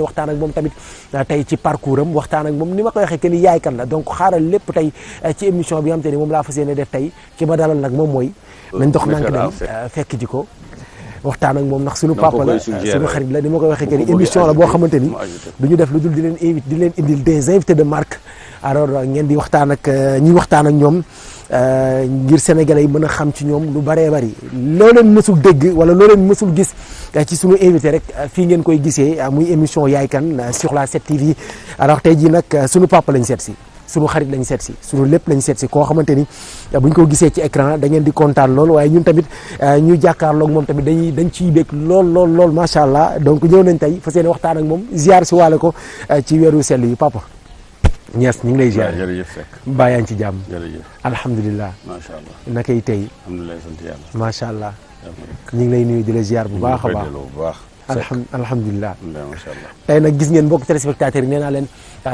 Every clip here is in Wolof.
waxtaan ak moom tamit tey ci parcours am waxtaan ak moom ni ma koy waxee que ni yaay kan la donc xaaral lépp tey ci émission bi nga xam te ni moom laa fas yéene def tey ki ma dalal nag moom mooy nañ dox nank dem fekk ji ko waxtaan ak moom ndax suñu papa la suñu xarit la ni ma koy waxee que ni émission la boo xamante ni du ñu def lu dul di leen invité di leen indil des invités de marque alors ngeen di waxtaan ak ñi waxtaan ak ñoom ngir sénégalais yi mën a xam ci ñoom lu bëree bëri loo leen mësul dégg wala loo leen mësul gis ci suñu invité rek fii ngeen koy gisee muy émission yaay kan sur la 7TV alors tey jii nag suñu papa lañ seet si suñu xarit lañ seet si suñu lépp lañ seet si koo xamante ni buñ ko gisee ci écran da ngeen di kontaan lool waaye ñun tamit ñu jàkkaarloog moom tamit dañ ciy bég lool macha allah donc ñëw nañ tey fas yéene waxtaan ak moom ziar si waale ko ci weeru sell yi papa Niass ñu ngi lay ziar jërëjëf Seck mbaa yaa ngi ci jàmm jërëjëf alhamdulilah macha allah nakay tey alhamdulilah sant yàlla macha allah ñu ngi lay nuyu di la ziar bu baax a baax bu baax alhamdulilah macha allah tey nag gis ngeen mbokk téléspectateurs yi nee naa leen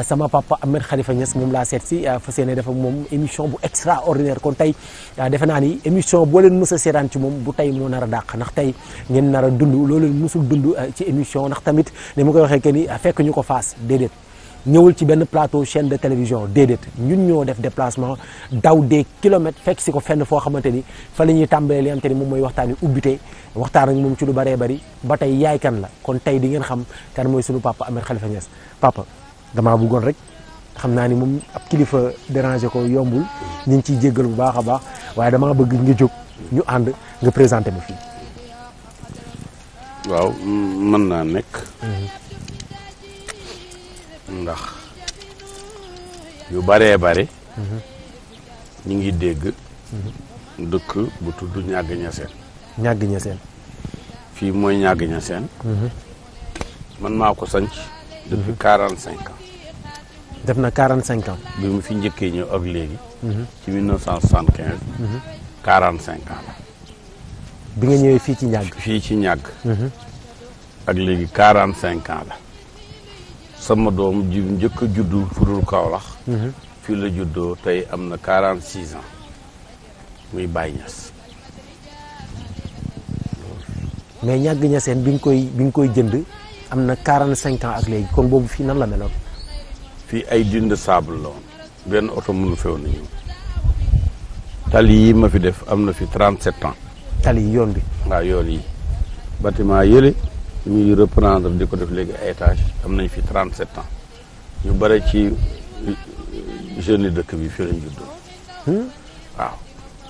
sama papa Ahmed Khalifa Niass moom laa seet si fas yéene def ak moom émission bu extraordinaire kon tey defe naa ni émission boo leen mës a seetaan ci moom bu tey moo nar a dàq ndax tey ngeen nar a dund loolu leen mësul dund ci émission ndax tamit ni ma koy waxee que ni fekk ñu ko faas déedéet ñëwul ci benn plateau chaîne de télévision déedéet ñun ñoo def déplacement daw des kilomètres fekk si ko fenn foo xamante ni fa la ñuy tàmbalee li nga xamante ni moom mooy waxtaan wi ubbite waxtaan ak moom ci lu bëree bëri ba tey yaay kan la kon tey di ngeen xam kan mooy sunu papa Ahmed Khalifa Niass papa damaa bëggoon rek xam naa ni moom ab kilifa déranger ko yombul ñu ngi ciy jéggal bu baax a baax waaye damaa bëgg nga jóg ñu ànd nga présenté ma fii. waaw mën naa nekk. ndax yu baree bare ñu ngi dégg dëkk bu tudd ñàgg ñaseen fii mooy ñàgg ñaseen man maa ko sanc depuis 45 ans def na 45 ans bi mu fi njëkkee ñëw ak léegi ci 1975 45 ans la bi nga ñëwee fii ci ñàgg ak léegi 45 ans la sama doom ji njëkk a juddu fudul Kaolack fii la juddoo tey am na 46 ans muy Baye Niass mais ñàgg ñaseen bi nga koy jënd am na 45 ans ak léegi kon boobu fii nan la meloon fii ay dune de sable la woon benn oto mënu feew na ñëw tali yi ma fi def am na fi 37 ans tali yi yoon bi waaw yoon yi bâtiment yële ñuy reprendre di ko def léegi ay étage am nañ fi 37 ans ñu bare ci jeunes yi dëkk bi fii lañ juddoo waaw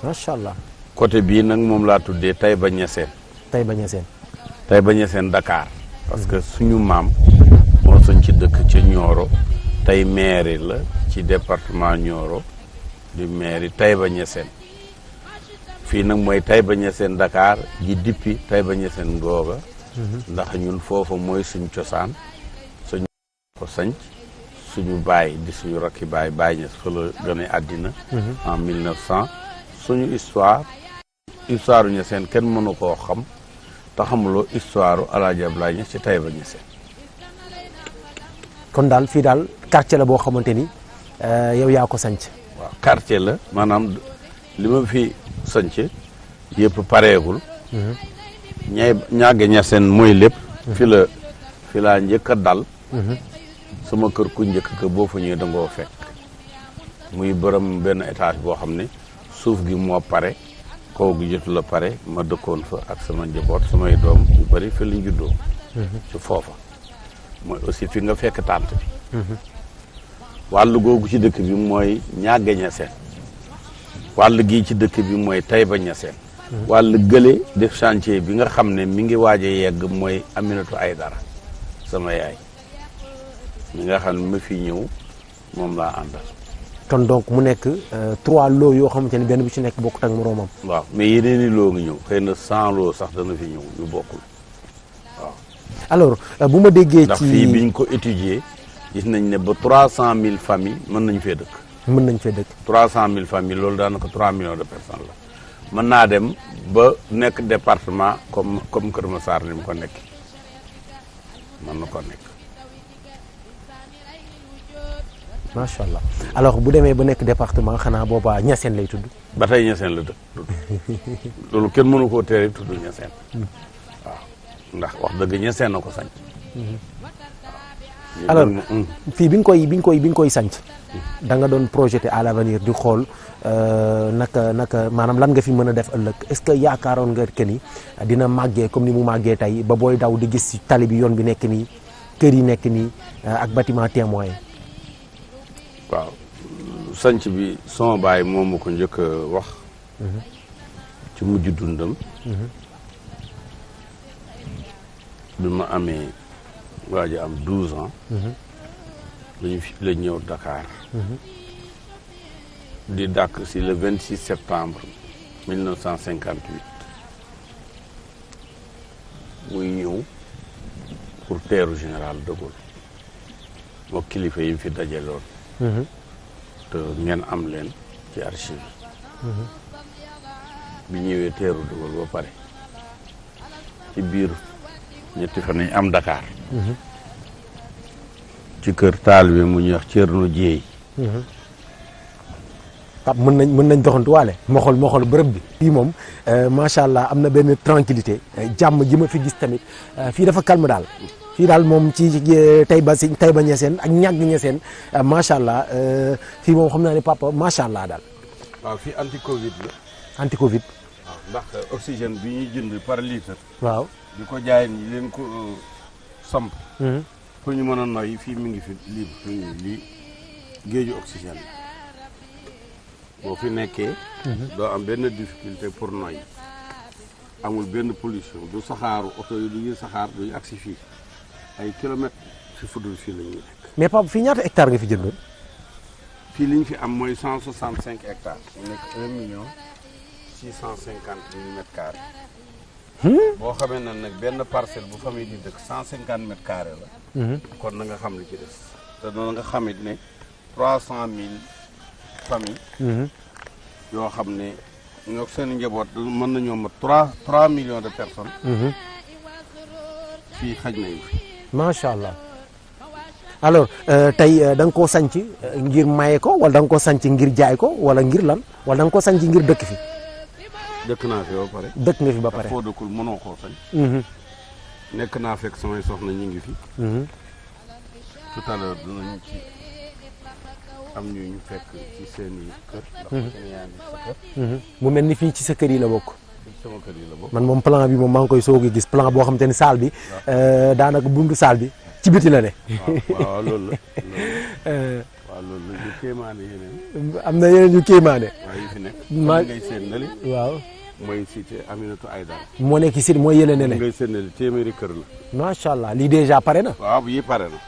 macha allah côté bii nag moom laa tuddee Taïba Niassène Dakar parce que suñu maam moo sañ ci dëkk ca Nioro tey mairie la ci département Nioro di mairie Taïba Niassène fii nag mooy Taïba Niassène Dakar ji dippi Taïba Niassène ngooga ndax ñun foofa mooy suñ cosaan suñu ko sanc suñu baay di suñu rakki baay Baye Niass fa la gën a àddina en 1900 suñu histoire u Niassène kenn mënu koo xam te xamuloo histoire Alaaji Abdoulaye Niass ci Taïba Niassène kon daal fii daal quartier la boo xamante ni yow yaa ko sanc waaw quartier la maanaam li ma fi sanc yëpp pareegul ñàgg ñaseen mooy lépp fi laa njëkk a dal sama kër ku njëkk ka boo fa ñëwee da ngoo fekk muy bërëm benn étage boo xam ne suuf gi moo pare kaw gi jotu la pare ma dëkkoon fa ak sama njaboot samay doom yu bëri fi lañ juddoo ci foofa mooy aussi fi nga fekk tànt bi wàllu googu ci dëkk bi mooy ñàgg ñaseen wàll gii ci dëkk bi mooy Taïba Niassène wàll gële def chantier bi nga xam ne mi ngi waaj a yegg mooy Aminatu Aydara sama yaay mi nga xam ne ma fi ñëw moom laa àndal kon donc mu nekk 3 lots yoo xamante ne benn bu ci nekk bokkut ak moroomam waaw mais yeneen i loo ngi ñëw xëy na 100 lots sax dana fi ñëw yu bokkul waaw alors bu ma déggee ci ndax fii biñ ko étudier gis nañ ne ba 300 000 familles mën nañ fee dëkk 300 000 familles loolu daanaka 3 millions de personnes la mën naa dem ba nekk département comme Kër Massar ni mu ko nekk mën na ko nekk macha allah alors bu demee ba nekk département xanaa boobaa Niassène lay tudd ba tey Niassène la tudd loolu kenn mënu koo tere tudd Niassène waaw ndax wax dëgg Niassène na ko sañ waaw alors fii bi nga koy sanc da nga doon projeté à l'avenir di xool naka maanaam lan nga fi mën a def ëllëg est-ce que yaakaaroon nga que ni dina màggee comme ni mu màggee tey ba booy daw di gis ci tali bi yoon bi nekk nii kër yi nekk nii ak bâtiment témoin. waaw sanc bi sama baay moom ma ko njëkk a wax. ci mujj dundam. bi ma amee waaj a am 12 ans. la ñëw Dakar. di dàkk si le 26 septembre 1958 muy ñëw pour teeru général de Gaulle moo kilifa yi fi dajaloon. te ngeen am leen ci archive yi. bi ñëwee teeru de Gaulle ba pare ci biir ñetti fan yi am Dakar. ci kër taalibe mu ñuy wax Thierno Dieye. Pape mën nañ doxantuwaale ma xool bërëb bi. fii moom macha allah am na benn tranquillité jàmm ji ma fi gis tamit fii dafa calme daal. fii daal moom ci Taïba Niassène ak ñàgg Niassène macha allah fii moom xam naa ne papa macha allah daal. waaw fii anti Covid la. anti Covid. waaw ndax oxygène bi ñuy jënd par litre. waaw di ko jaay ni leen ko samp. pour ñu mën a noyyi fii mi ngi fi lii géeju oxygène boo fi nekkee. doo am benn difficulté pour noyyi. amul benn pollution du saxaaru oto yi du ñuy saxaar duñu agsi fii ay kilomètres si fudul fii la ñuy nekk. mais Pape fii ñaata hectares nga fi jëndoon. fii li ñu fi am mooy 165 hectares. mu nekk 1,650,000 mètres carrés. boo xamee na nag benn parcelle bu famille di dëkk 150 mètres carrés la. kon na nga xam li ci des. te noonu nga xamit ne 300,000 familles. yoo xam ne ñoo seen njaboot mën nañoo mat 3 millions de personnes. fii xaj nañu fi. macha allah alors tey da nga koo sanc ngir maye ko wala da nga koo sanc ngir jaay ko wala ngir lan wala da nga koo sanc ngir dëkk fi. dëkk naa fi ba pare. dëkk nga fi ba pare foo dëkkul mënoo koo sañ. nekk naa fekk samay soxna ñu ngi fi. tout à l'heure dinañu ci am ñu fekk ci seen i kër. ndax seen yaa ngi sa kër. mu mel ni fii ci sa kër yi la bokk. sama kër yi la bokk. man moom plan bi moom maa ngi koy soog a gis plan boo xam te ni saal bi. daanaka buntu saal bi ci biti la ne. waaw loolu la. waaw loolu la ñu kéemaane yeneen. am na yeneen ñu kéemaane. waaw yi fi nekk. maa ngay seen nali. waaw. mooy cité Aminatu Aïdara. moo nekk si mooy yële ne le. ngay seen nali téeméeri kër la. macha allah lii déjà pare na. waaw yi pare na.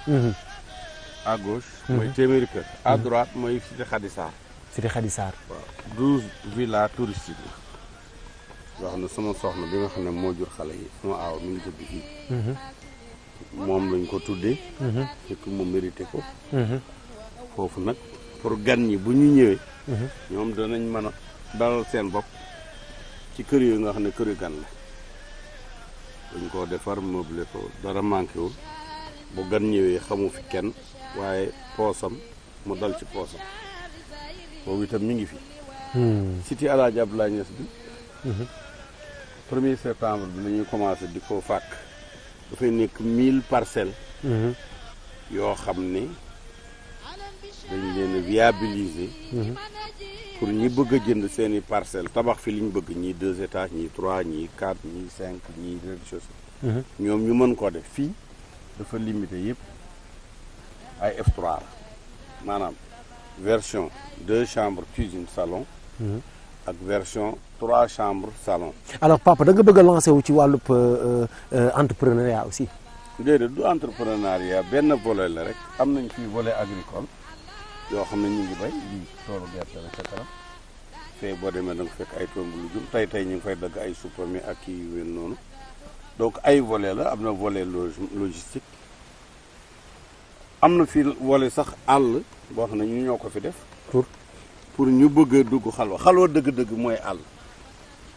à gauche. mooy téeméeri kër. à droite mooy cité Khady Sarr. cité Khady Sarr. waaw 12 villas touristiques la. yoo xam ne sama soxna bi nga xam ne moo jur xale yi sama aaw mi ngi tëdd fii. moom lañ ko tuddee. fekk mu mérité ko. foofu nag pour gan ñi bu ñu ñëwee. ñoom danañ mën a dalal seen bopp ci kër yooyu nga xam ne kër yu gan la. dañ koo defar meublé ko dara manqué wul bu gan ñëwee xamu fi kenn waaye poosam mu dal ci poosam boobu itam mi ngi fi. cité El Hadj Abdoulaye Niass bi. 1er septembre bi la ñuy commencé di ko fàkk dafay nekk 1000 parcelles. yoo xam ne dañ leen a viabiliser. pour ñi bëgg a jënd seen i parcelles tabax fi li ñu bëgg ñii 2 étages ñii 3 ñii 4 ñii 5 ñii rez-de-chaussée. ñoom ñu mën koo def fii dafa limité yëpp ay F3 la maanaam version 2 chambres cuisine salon. ak version 3 chambres salon. alors papa da nga bëgg a lancer wu ci wàllub entrepreneuriat aussi. déedéet du entrepreneuriat benn volet la rek am nañ fii volet agricole yoo xam ne ñu ngi bay lii toolu gerte la ca kanam fee boo demee da nga fekk ay tomb lu jum tey ñu ngi fay dagg ay supame ak kii yu mel noonu donc ay volet la am na volet logistique am na fii volet sax àll boo xam ne ñu ñoo ko fi def pour ñu bëgg a dugg xalwa dëgg-dëgg mooy àll.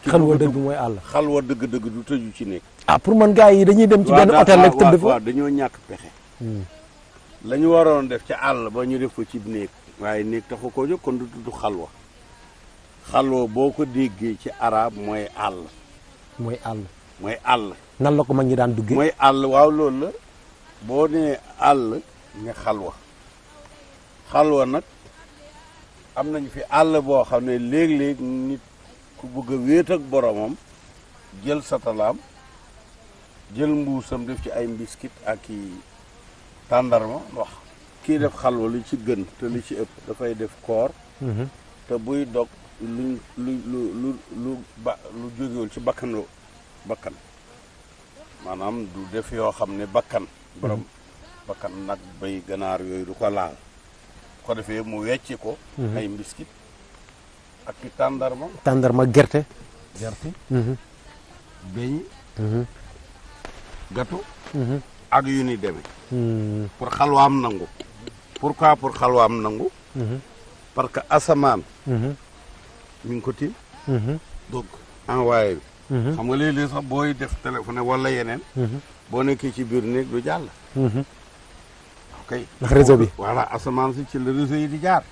xalwa dëgg mooy àll. xalwa dëgg-dëgg du tëju ci nekk. ah pour man gars yi dañuy dem ci benn hôtel rek tëdd fa waaw dañoo ñàkk pexe. la ñu waroon def ci àll ba ñu def ko ci néeg waaye néeg taxu ko jóg kon du tudd xalwa. xalwa boo ko déggee ci arab mooy àll. mooy àll. mooy àll. nan la ko mag ñi daan duggee. mooy àll waaw loolu la boo nee àll ne xalwa nag am nañ fi àll boo xam ne léeg-léeg nit ku bëgg a wéet ak boromam jël satalaam jël mbuusam def ci ay mbiskit ak i tàndarma wax kii def xalwa li ci gën te li ci ëpp dafay def koor te buy dog lu jógewul ci bakkan maanaam du def yoo xam ne bakkan borom bakkan nag bay ganaar yooyu du ko laal ko defee mu wecci ko ay mbiskit ak i tàndarma gerte beñ gâteau ak yu ni demee pour xalwaam nangu pourquoi pour xalwaam nangu parce que asamaan mi ngi ko tiim donc envoyé bi xam nga léeg-léeg sax booy def téléphone wala yeneen boo nekkee ci biir néeg du jàll ok ndax réseau bi voilà asamaan si ci la réseau yi di jaar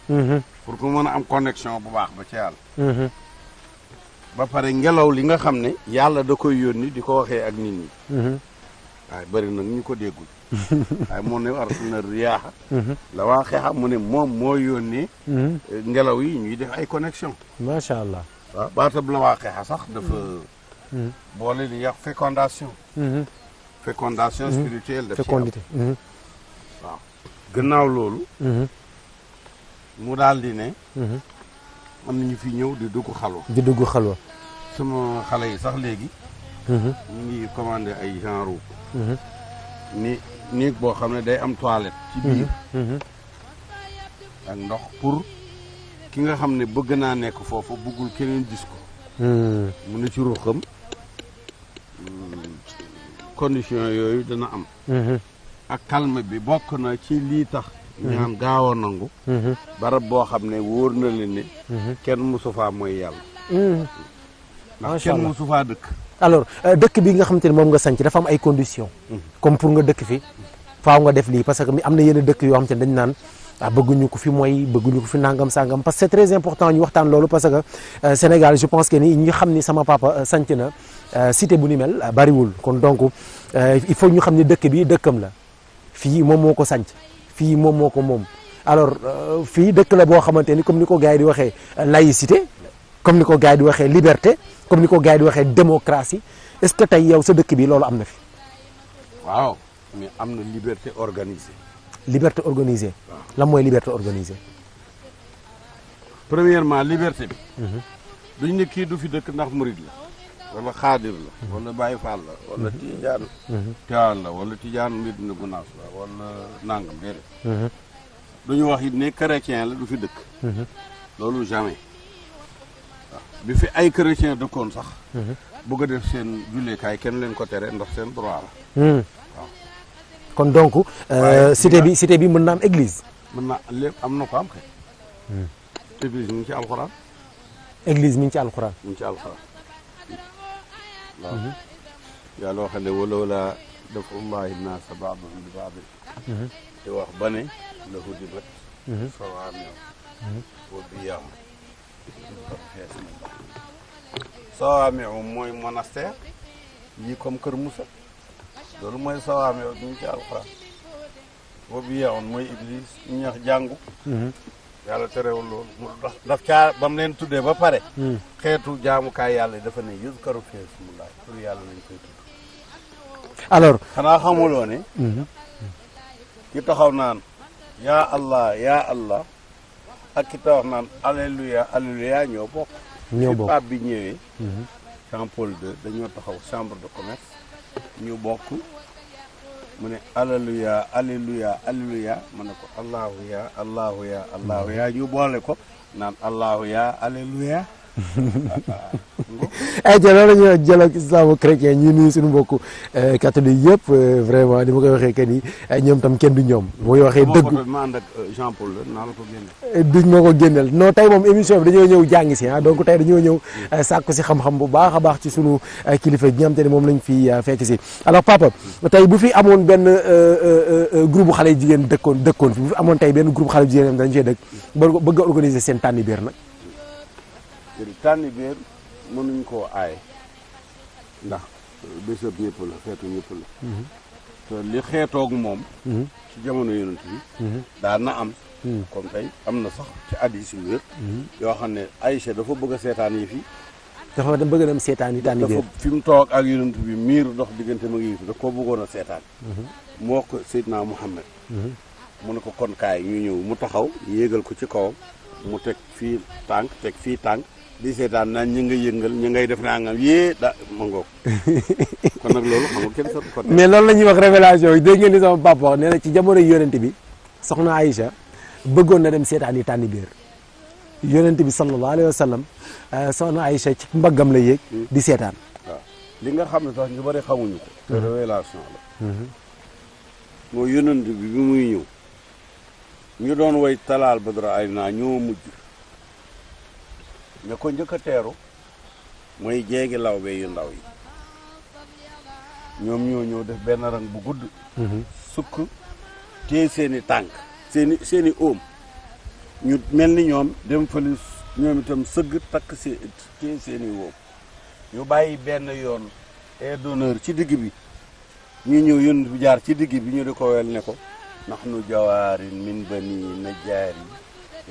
pour que mën a am connexion bu baax ba ci yàlla ba pare ngelaw li nga xam ne yàlla da koy yónni di ko waxee ak nit ñi waaye bëri nag ñu ko déggul waaye moo ne arsalna riyaaha la waa xeexa mu ne moom moo yónnee ngelaw yi ñuy def ay connexion macha allah waaw baatab la waa xeexa sax dafa boole li yax fécondation spirituelle daf fécondité waaw gannaaw loolu mu daal di ne am na ñu fi ñëw di dugg xalwa sama xale yi sax léegi ñu ngi commandé ay genre néeg boo xam ne day am toilette ci biir ak ndox pour ki nga xam ne bëgg naa nekk foofu bëggul keneen gis ko mu ne ci ruuxam condition yooyu dana am ak calme bi bokk na ci lii tax ñaan gaaw a nangu barab boo xam ne wóor na leen ne kenn mosu faa mooy yàlla ndax kenn mosu faa dëkk alors dëkk bi nga xamante ne moom nga sanc dafa am ay conditions comme pour nga dëkk fi faaw nga def lii parce que am na yenn dëkk yoo xamante ne dañ naan bëgguñu ko fi mooy bëgguñu ko fi nangam sangam parce que c'est très important ñu waxtaan loolu parce que Sénégal je pense que ni ñi xam ni sama papa sanc na cité bu ni mel bariwul kon donc il faut ñu xam ni dëkk bi dëkkam la fii moom moo ko sanc fii moom moo ko moom alors fii dëkk la boo xamante ni comme ni ko gars yi di waxee laïcité comme ni ko gars yi di waxee liberté comme ni ko gars yi di waxee démocratie est-ce que tey yow sa dëkk bi loolu am na fi. waaw mais am na liberté organisée. liberté organisée. waaw lan mooy liberté organisée. premièrement liberté bi. duñ ne kii du fi dëkk ndax murid la. wala xaadir la. wala Baye Fall la. wala Tijaan. Tijaan la wala Tijaan Medina Gunaas la wala nangam déedéet. duñu wax it ne chrétien la du fi dëkk. loolu jamais. bi fi ay chrétien dëkkoon sax bëgg a def seen julleekaay kenn leen ko tere ndax seen droit la waaw kon donc cité bi mën na am église mën na lépp am na ko am kay église mi ngi ci alxuraan église mi ngi ci alxuraan waaw yàlla wax ne walawlaa daf'ullaahi naasa ba'dahum bi ba'din te wax ba ne la hudimat sawaami'u wa biyaa'un sawaami'u mooy monastère yi comme Kër Moussa loolu mooy sawaami'u ñu ci alxuraan wa biyaa'un mooy église ñax jàngu yàlla terewul loolu mu daf caa ba mu leen tuddee ba pare xeetu jaamukaay yàlla dafa ne yuzkaru fi ismullaah pour yàlla lañ koy tudd alors xanaa xamuloo ne ki taxaw naan yaa allah ak ki taxaw naan alléluia ñoo bokk pape bi ñëwee Jean Paul II dañoo taxaw chambre de commerce ñu bokk mu ne alléluia ma ne ko allahu ya ñu boole ko naan allahu ya alléluia ay ca loolu la ñuy jël ak islamo-chrétien ñu nuyu suñu mbokku catholique yëpp vraiment ni ma koy waxee que ni ñoom tam kenn du ñoom mooy waxee dëgg ma ànd ak Jean Paul naa la ko génne duñ ma ko génneel non tey moom émission bi dañoo ñëw jàngi si donc tey dañoo ñëw sàkku si xam-xam bu baax a baax ci sunu kilifa gi nga xam te ne moom lañ fi fekk si alors papa tey bu fi amoon benn groupe xale yu jigéen dëkkoon fi bu fi amoon tey benn groupe xale yu jigéen dañ fee dëkk bëgg a organiser seen tànni biir nag tànni biir mënuñ koo aaye ndax bésëb ñëpp la feetu ñëpp la te li xeetoog moom ci jamono yonent bi daan na am comme tey am na sax ci hadiis yu wér yoo xam ne Aïcha dafa bëgg a seetaan yi fi dafa dem bëgg dem seetaan yi tànni dafa fi mu toog ak yonent bi miir dox diggante ma ngi fi da koo bëggoon a seetaan moo ko Seydina Muhammad mu ne ko kon kaay ñu ñëw mu taxaw yéegal ko ci kawam mu teg fii tànk teg fii tànk di seetaan naan ñi nga yëngal ñi ngay def naa nga yée da ma ngoog kon nag loolu xam nga kenn sa ko mais loolu la ñuy wax révélation yi dégg ngeen ni sama papa wax nee na ci jamono yonent bi soxna Aïcha bëggoon na dem seetaan yi tànni biir yonent bi sallallahu alayhi wa sallam soxna Aïcha ci mbaggam la yéeg di seetaan waaw li nga xam ne sax ñu bari xamuñu ko te révélation la moo yonent bi muy ñëw ñu doon way talaal badra ay naa ñoo mujj ña ko njëkk a teeru mooy jeegi lawbe yu ndaw yi ñoom ñoo ñëw def benn rang bu gudd sukk téye seeni tànk seeni óom ñu mel ni ñoom dem fali ñoom itam sëgg takk téye seeni óom ñu bàyyi benn yoon et d'honneur ci digg bi ñu ñëw yónn bi jaar ci digg bi ñu di ko wel ne ko nahnu jawaarin min bani najjaari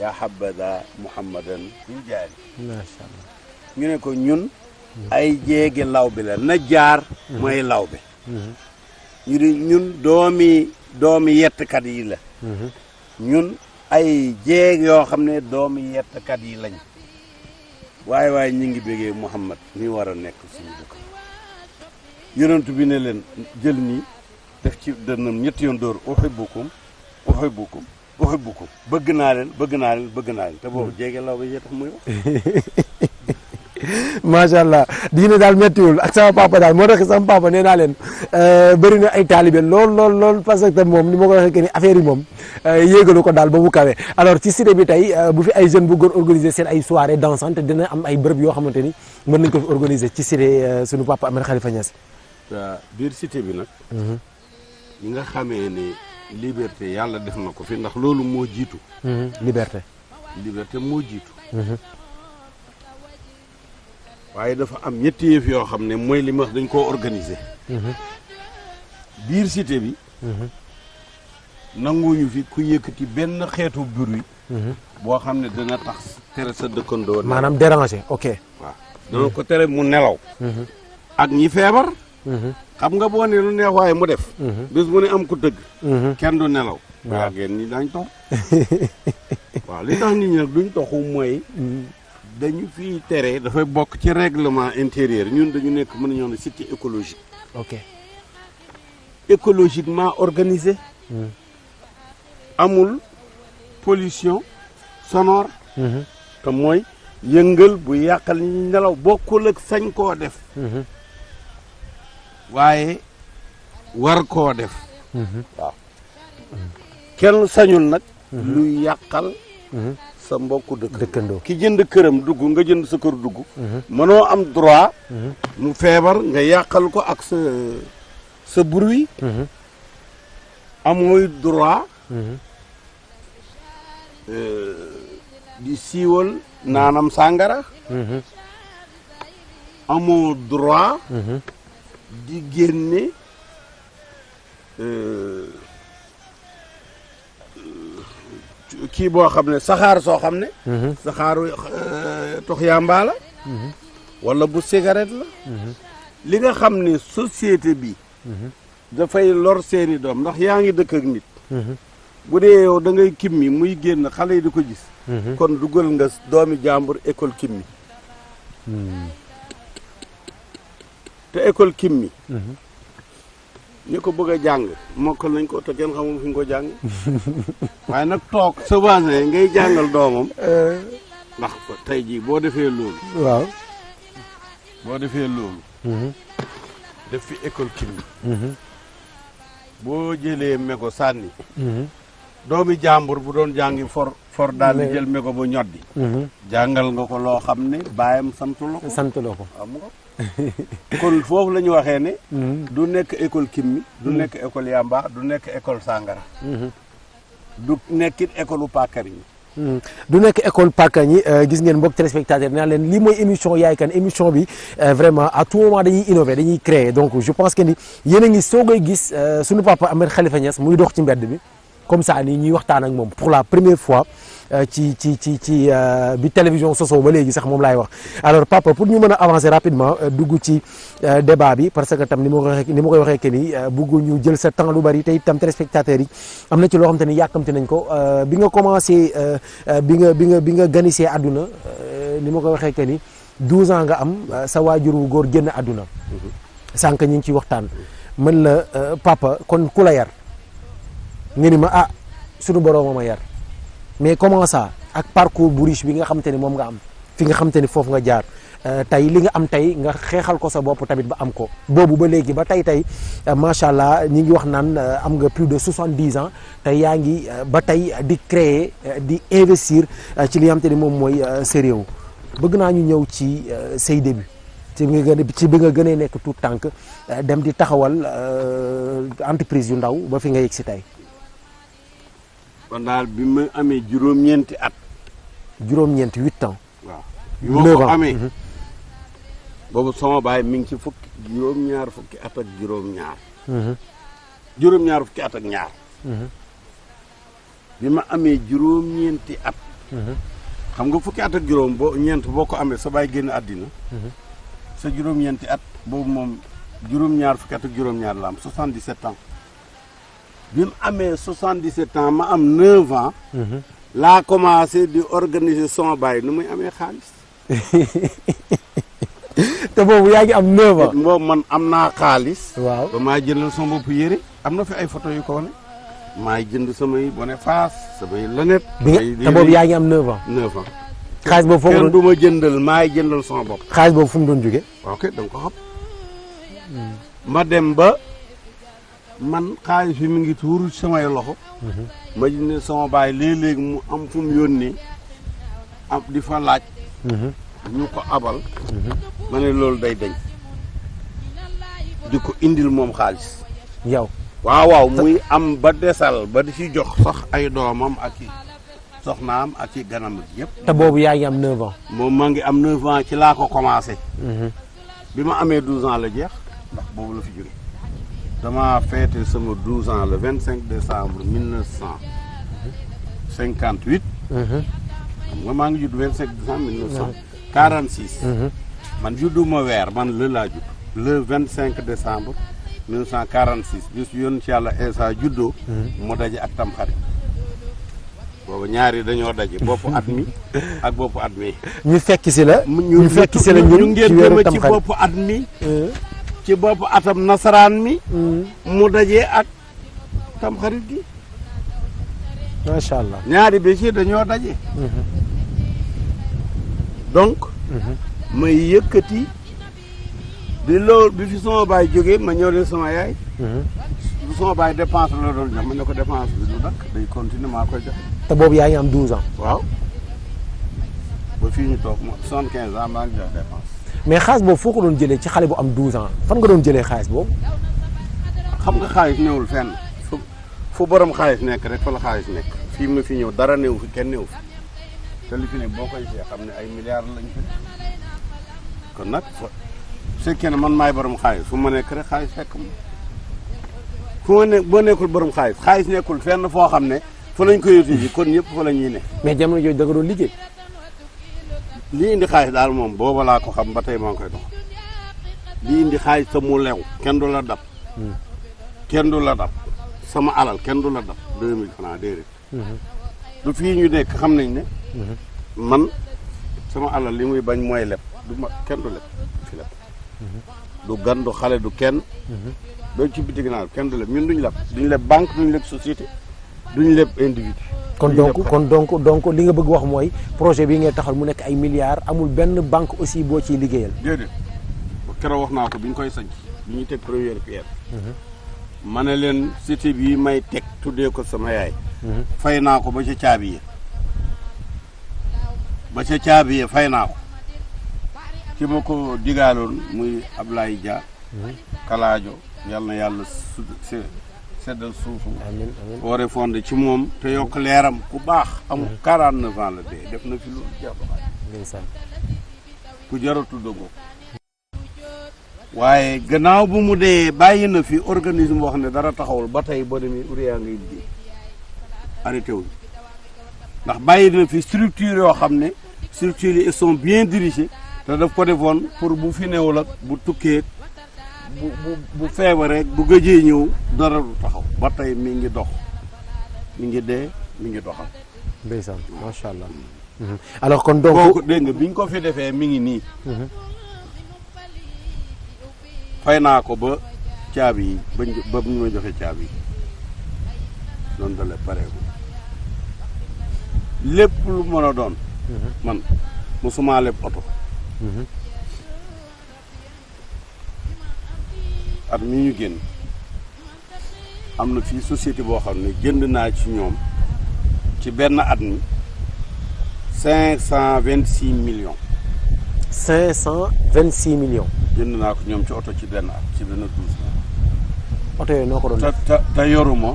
yaa habada muhammadan fi jaari macha allah ñu ne ko ñun ay jéegi lawbe la najjaar mooy lawbe ñu di ñun doomi yettkat yi la ñun ay jéeg yoo xam ne doomi yettkat yi lañ waaye ñu ngi bégee muhammad mi war a nekk suñu dëkk yonent bi ne leen jël nii def ci dënnam ñetti yoon dóor uhibbukum uhibbukum uhibbukum bëgg naa leen te boobu jéege law ba yee tax muy wax macha allah diine daal méttiwul ak sama papa daal moo tax sama papa nee naa leen bëri na ay taalibe lool parce que moom ni ma ko waxee que ni affaire yi moom yéegalu ko daal ba mu kawe alors ci cité bi tey bu fi ay jeunes bu gën organiser seen ay soirée dansante dina am ay bërëb yoo xamante ni mën nañ ko fi organiser ci cité suñu papa Ahmed Khalifa Niass. biir cité bi nag ñi nga xamee ni liberté yàlla def na ko fi ndax loolu moo jiitu liberté moo jiitu waaye dafa am ñetti yëf yoo xam ne mooy li ma wax dañ koo organiser biir cité bi nanguñu fi ku yëkkati benn xeetu bruit boo xam ne dana tax tere sa dëkkandoo maanaam déranger ok waaw dana ko tere mu nelaw ak ñi feebar xam nga boo ne lu neex waaye mu def bés bu ne am ku dëgg kenn du nelaw waaw ngeen ñi dañ tox waaw li tax nit ñi nag duñ toxu mooy dañu fi tere dafay bokk ci règlement intérieur ñun dañu nekk mën nañoo ne cité écologique ok écologiquement organisé amul pollution sonore te mooy yëngal bu yàqal ñi nelaw bokkul ak sañ koo def waaye war koo def waaw kenn sañul nag luy yàqal sa mbokku dëkkandoo ki jënd këram dugg nga jënd sa kër dugg mënoo am droit mu feebar nga yàqal ko ak sa bruit amooy droit di siiwal naanam sàngara amoo droit di génne kii boo xam ne saxaar soo xam ne saxaaru tox yàmbaa la wala bu cigarette la li nga xam ne société bi dafay lor seeni doom ndax yaa ngi dëkk ak nit bu dee yow da ngay kimmi muy génn xale yi di ko gis kon dugal nga doomi jàmbur école kimmi te école kimmi ñi ko bëgg a jàng mokkal nañ ko te kenn xamul fi ñu ko jàng waaye nag toog sa voisin ngay jàngal doomam ndax tey jii boo defee loolu waaw boo defee loolu def fi école kimmi boo jëlee meko sànni doomi jàmbur bu doon jàngi for daal di jël meko bu ñoddi jàngal nga ko loo xam ne baayam santu la ko am nga kon foofu la ñu waxee ne du nekk école kimmi du nekk école yamba du nekk école sàngara du nekkit école u pàkkar yi du nekk école Paka ñi gis ngeen mbokk téléspectateur naa leen lii mooy émission Yaay Kan émission bi vraiment à tout moment dañuy innover dañuy créer donc je pense que ni yéen a ngi soogay gis suñu papa Ahmed Khalifa Niass muy dox ci mbedd bi comme ça nii ñuy waxtaan ak moom pour la première fois ci bi télévision sosoo ba léegi sax moom laay wax alors papa pour ñu mën a avancer rapidement dugg ci débat bi parce que tam ni ma koy waxee que ni bëggu ñu jël sa temps lu bari te itam téléspectateurs yi am na ci loo xam te ni yàkkamti nañ ko bi nga commencé bi nga ganisee àdduna ni ma koy waxee que ni 12 ans nga am sa waajur wu góor génn àdduna sànq ñu ngi ciy waxtaan mën la papa kon ku la yar nga ni ma suñu boroom ma yar mais comment ça ak parcours bu riche bi nga xamante ni moom nga am fi nga xamante ni foofu nga jaar tey li nga am tey nga xeexal ko sa bopp tamit ba am ko boobu ba léegi ba tey macha allah ñi ngi wax naan am nga plus de 70 ans tey yaa ngi ba tey di créer di investir ci li nga xamante ni moom mooy sa réew bëgg naa ñu ñëw ci say début ci bi nga gënee nekk tout tànk dem di taxawal entreprise yu ndaw ba fi nga yegg si tey. kon daal bi ma amee juróom-ñeenti at. juróom-ñeenti 8 ans. waaw bi ma ko amee. boobu sama baay mi ngi ci juróom-ñaar fukki at ak juróom-ñaar. juróom-ñaar fukki at ak ñaar. bi ma amee juróom-ñeenti at. xam nga fukki at ak juróom boo ko amee sa baay génn àddina. sa juróom-ñeenti at boobu moom juróom-ñaar fukki at ak juróom-ñaar la am 77 ans. bi mu amee 77 ans ma am 9 ans. laa commencé di organiser son baay nu muy amee xaalis. te boobu yaa ngi am 9 ans. boobu man am naa xaalis. waaw ba maa jëndal sama bopp yére am na fi ay photo yu ko wane. maay jënd samay bonnet face samay lunette. te boobu yaa ngi am 9 ans. 9 ans. xaalis boobu foofu kenn du ma jëndal maay jëndal sama bopp. xaalis boobu fu mu doon jóge. ok da nga ko xam. ma dem ba. man xaalis bi mi ngi tuuru samay loxo. ma ne sama baay léeg-léeg mu am fu mu yónnee am di fa laaj. ñu ko abal. ma ne loolu day dañ. di ko indil moom xaalis. yow. waaw muy am ba desal ba di ci jox sax ay doomam ak i soxnaam ak i ganam yëpp. te boobu yaa ngi am 9 ans. moom maa ngi am 9 ans ci laa ko commencé. bi ma amee 12 ans la jeex ndax boobu la fi jóge. dama fêté sama 12 ans le 25 décembre 1958. xam nga maa ngi judd 25 décembre 1946. man juddu ma weer man laa judd. le 25 décembre 1946 bis yoon ci yàlla Isa juddoo. mu daje ak tamxarit. boobu ñaari dañoo daje boppu at mi ak boppu at mi. ñu fekk si la. ñu fekk si la ñun ci weeru tamxarit ci boppu at mi. ci bopp atam nasaraan mi. mu dajee ak tamxarit gi. macha allah ñaari bés yi dañoo daje. donc. may yëkkati. bi loolu bi fi sama baay jógee ma ñëw leen sama yaay. bu sama baay dépense la doon jox ma ne ko dépense bi du dakk day continuer maa koy joxe. te boobu yaa ngi am 12 ans. waaw. ba fii ñu toog ma 75 ans maa ngi jox dépense. mais xaalis boobu foo ko doon jëlee ci xale bu am 12 ans fan nga doon jëlee xaalis boobu. xam nga xaalis newul fenn fu borom xaalis nekk rek fa la xaalis nekk fii ma fi ñëw dara néew fi kenn néew fi te li fi ne boo koy see xam ne ay milliards lañ fi kon nag su fekkee ne man maay borom xaalis fu ma nekk rek xaalis fekk ma fu ma nekk boo nekkul borom xaalis nekkul fenn foo xam ne fa lañ koy uti ji kon ñëpp fa la ñuy ne. mais jamono jooju da nga doon liggéey. li indi xaalis daal moom booba laa ko xam ba tey maa ngi koy dox li indi xaalis te mu lew kenn du la dab. kenn du la dab sama alal kenn du la dab 2000 francs déedéet. du fii ñu nekk xam nañ ne. man sama alal li muy bañ mooy leb du ma kenn du leb fi leb. du gan du xale du kenn. doo ci biti ginnaaw kenn du leb ñun duñ leb banque duñ leb société duñ leb individu. kon donc li nga bëgg wax mooy projet bii ngay taxal mu nekk ay milliards amul benn banque aussi boo ciy liggéeyal. déedéet keroog wax naa ko bi ñu koy sanc bi ñuy teg première pierre. ma ne leen cité bii may teg tuddee ko sama yaay. fay naa ko ba ca caabi ya fay naa ko. ci ma ko digaaloon muy Ablaye Dia. Kalaajo yal na yàlla seddal suufu amiin amiin foore fonde ci moom te yokk leeram ku baax amul 49 ans la dee def na fi lu jeex ndeysaan ku jaratu dëggoo waaye gannaaw bu mu dee bàyyi na fi organisme boo xam ne dara taxawul ba tey boo demee uriyaa ngay liggéey arrêté wuñ ndax bàyyi na fi structure yoo xam ne structures yi sont bien dirigées te daf ko defoon pour bu fi newul ak bu tukkee bu feebaree bu gëjee ñëw dara du taxaw ba tey mi ngi dox mi ngi dee mi ngi doxal. ndeysaan macha allah. alors kon donc kooku dégg nga biñ ko fi defee mi ngi nii. fay naa ko ba caabi yi ba ñu ma joxe caabi yi doon dale pareegul lépp lu mën a doon. man mosuma leb oto. at mi ñu génn am na fii société boo xam ne jënd naa ci ñoom ci benn at mi 526 millions. 526 millions. jënd naa ko ñoom ci oto ci benn at ci benn 12 ans. oto yooyu noo ko doon def te yorul ma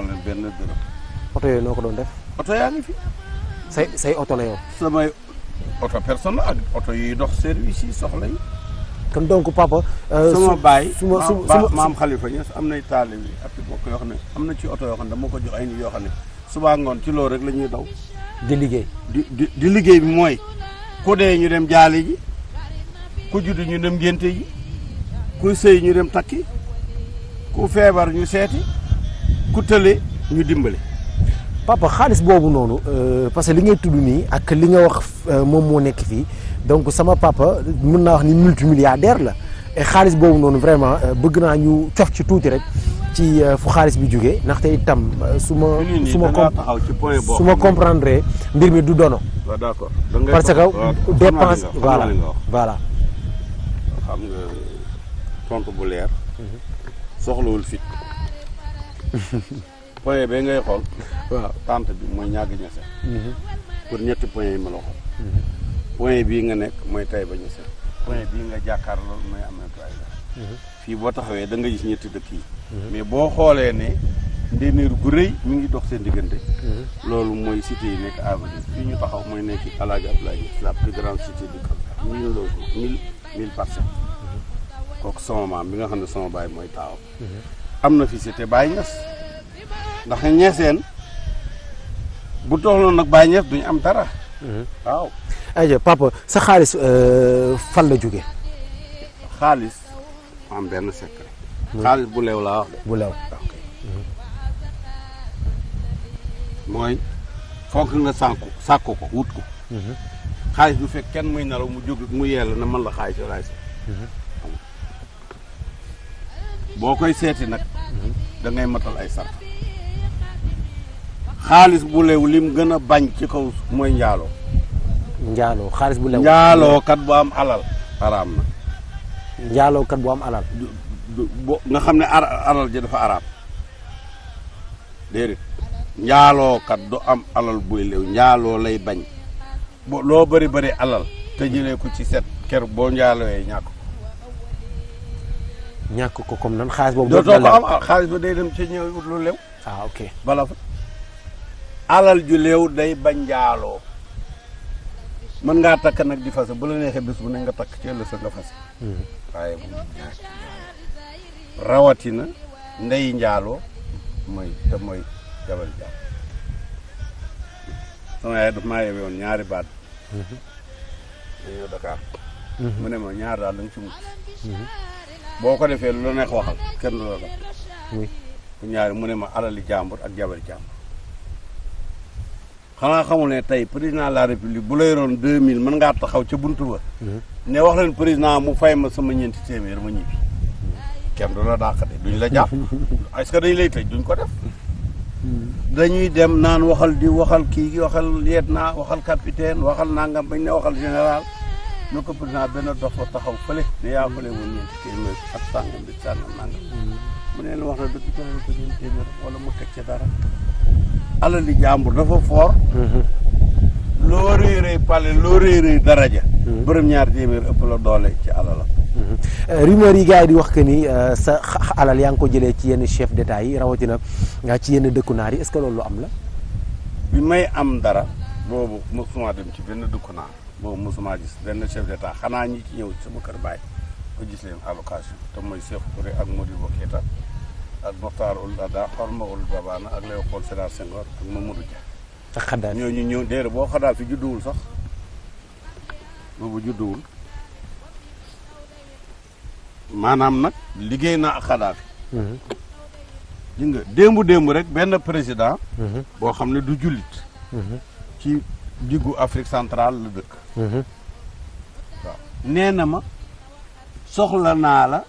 leen benn dërëm. oto yooyu noo ko doon def. oto yaa ngi fi. say oto la yow. samay oto personnel ak oto yuy dox service yi soxla yi. kon donc papa. sama baay suma maam Khalifa Niass am nay taalibe yi ak bokk yoo xam ne am na ci oto yoo xam ne dama ko jox ay nit yoo xam ne suba ngoon ci loolu rek la ñuy daw. di liggéey. di liggéey bi mooy ku dee ñu dem jaale ji ku judd ñu dem ngénte ji ku sëy ñu dem takki ku feebar ñu seeti ku tële ñu dimbale. papa xaalis boobu noonu parce que li ngay tudd nii ak li nga wax moom moo nekk fii donc sama papa mën naa wax ni multimilliardaire la et xaalis boobu noonu vraiment bëgg naa ñu cof ci tuuti rek ci fu xaalis bi jógee ndaxte itam su ma comprendre mbir mi du dono. waaw d'accord parce que dépense voilà. xam nga tontu bu leer. soxlawul fit. point ba ngay xool. waaw tente bi mooy ñàgg ñese. pour ñetti point yi ma la xool. point bii nga nekk mooy Taïba Niassène. point bii nga jàkkaarloo mooy Ameth Aïdara. fii boo taxawee da nga gis ñetti dëkk yi. mais boo xoolee ne ndéenéer gu rëy mi ngi dox seen diggante. loolu mooy cité yi nekk avenue fii ñu taxaw mooy nekk El Hadj Abdoulaye Niass la plus grande cité du Cap-Vert 1000 parcelles. kooku sama maam bi nga xam ne sama baay mooy taaw. am na fi cité Baye Niass. ndax ñeeseen bu toxloon nag Baye Niass duñu am dara. waaw. aywa papa sa xaalis fan la jóge xaalis am benn secret. xaalis bu leew laa wax de. bu leew. mooy fonk nga sàkku ko wut ko. xaalis du fekk kenn muy nelaw mu jóg mu yell na man la xaalis walaay si. boo koy seeti nag. da ngay matal ay sart. xaalis bu leew lim gën a bañ ci kaw mooy njaaloo. njaaloo xaalis bu leew. njaaloo kat bu am alal. araam na. njaaloo kat bu am alal. nga xam ne alal ji dafa araam. déedéet njaaloo kat du am alal buy leew njaaloo lay bañ. loo bëri alal. te jëlee ko ci set ker boo njaalooyee ñàkk ko. ñàkk ko comme nan xaalis boobu. dootoo ko am xaalis ba day dem ci ñëw ut lu leew. ah ok bala fa. alal ju leew day bañ njaaloo. mën ngaa takk nag di fase bu la neexee bés bu ne nga takk ci ëllëg sa nga fase. waaye bu rawatina ndey njaaloo mooy jabar jaam. sama yaay daf maa yebe woon ñaari baat. dañoo Dakar. mu ne ma ñaar daal da nga ci mucc. boo ko defee lu la neex waxal kenn du la def. oui. bu ñaari mu ne ma alali jàmbur ak jabari jàmbur. xanaa xamul ne tey président de la république bu la yoroon 2000 mën ngaa taxaw ca buntu ba. ne wax leen président mu fay ma sama ñeenti téeméer ma ñibbi. kenn du la dàq de duñ la jàpp. est-ce que dañ lay tëj duñ ko def. dañuy dem naan waxal di waxal kii waxal lieutenant waxal capitaine waxal nangam bañ ne waxal général. ñu ko président benn dox fa taxaw fële ne yaa fële woon ñeenti téeméer ak sàngam bi sàngam nangam. mu ne la wax na dëgg joxe ko ñeenti téeméer wala mu teg ca dara. alali jàmbur dafa fort. loo rëy rëy pale loo rëy rëy daraja. bërëm ñaar téeméer ëpp la doole ci alalam. rumeur yi gars yi di wax que ni sa alal yaa ngi ko jëlee ci yenn chef d'état yi rawatina ci yenn dëkku naar yi est-ce que loolu lu am la. bi may am dara boobu mosuma dem ci benn dëkku naar boobu mosuma gis benn chef d'état xanaa ñi ci ñëw sama kër baay ko gis leen allocation te mooy Sékou Touré ak Modibo Keïta ak Mokhtar Ould Daddah Horma Ould Babana ak Léopold Sédar Senghor ak Mamadou Dia. ak Kadhafi ñooñu ñëw déedéet boo Kadhafi judduwul sax boobu judduwul maanaam nag liggéey na ak Kadhafi. gis nga démb rek benn président. boo xam ne du jullit. ci diggu Afrique centrale la dëkk. waaw nee na ma soxla naa la.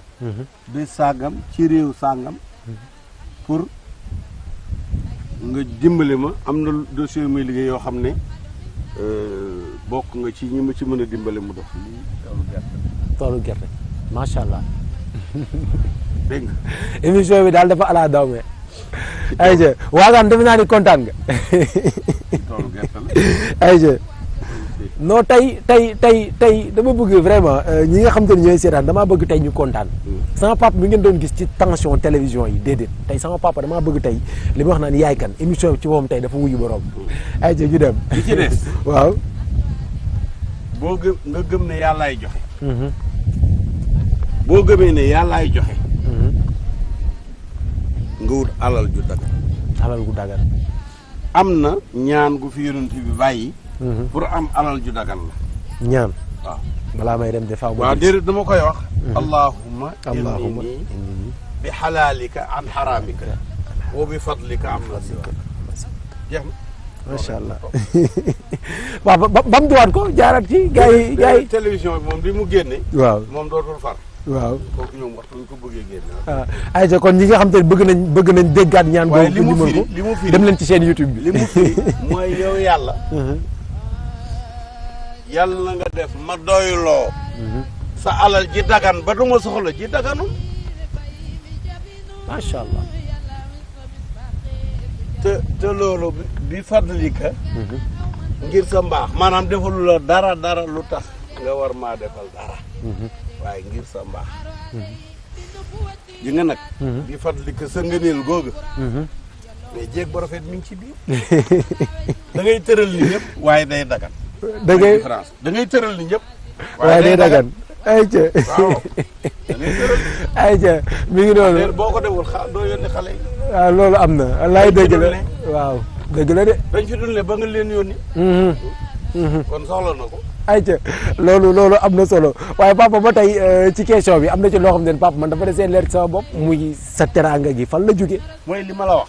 di sàngam ci réew sàngam. pour nga dimbali ma am na dossier muy liggéey yoo xam ne bokk nga ci ñi ma ci mën a dimbali mu dox lii toolu gerte. toolu gerte macha allah. dégg nga. émission bi daal dafa ala daw me ayca waagaan defe naa ni kontaan nga. toolu gerte la. ayca non tey dama bëgg vraiment ñi nga xam te ne ñooy seetaan damaa bëgg tey ñu kontaan. sama papa mi ngeen doon gis ci tension télévision yi déedéet tey sama papa damaa bëgg tey li ma wax naan yaay kan émission bi ci moom tey dafa wuyu borom. ayca ñu dem. li ci des. waaw. boo nga gëm ne yàllaay joxe. boo gëmee ne yàllaay joxe. nga wut alal ju dagan. alal gu dagan. am na ñaan gu fi yonent bi bàyyi. pour am alal ju dagan la. ñaan. waaw balaa may dem defaa. waaw déedéet dama koy wax. allahumma allahumma inni bi xalaalika an xaraamika wa bi fadlika am na siwa jeex na. macha allah waaw bamtuwaat ko jaaraat ci gars yi télévision bi moom bi mu génne. waaw moom dootul far. waaw kooku ñoom waxtu ñu ko bëggee génne. ayca kon ñi nga xam te ne bëgg nañ déggaat ñaan. waaye li googu mu firi dem leen ci seen YouTube bi. li mu firi mooy yow yàlla. yàlla na nga def ma doyloo. sa alal ji dagan ba du ma soxla ji daganu. macha allah. te loolu bi fadlika. ngir sa mbaax maanaam defalu la dara lu tax nga war maa defal dara. waaye ngir sa mbaax. ji nga nag. bi fadlika sa ngëneel googu. mais jéeg bu rafet mi ngi ci biir. da ngay tëral ni ñëpp waaye day dagan. da ngay différence da ngay tëral ni ñëpp. waaye day dagan. ayca waaw da ngay tëral. ayca mi ngi noonu. boo ko deful doo yónni xale yi. waaw loolu am na laay dëgg la waaw dëgg la de. dañ fi dul ne ba nga leen yónni. kon soxla na ko. ayca loolu am na solo waaye papa ba tey ci question bi am na ci loo xam ne papa man dafa desee leer ci sama bopp muy sa teraanga gi fan la jóge mooy li ma la wax.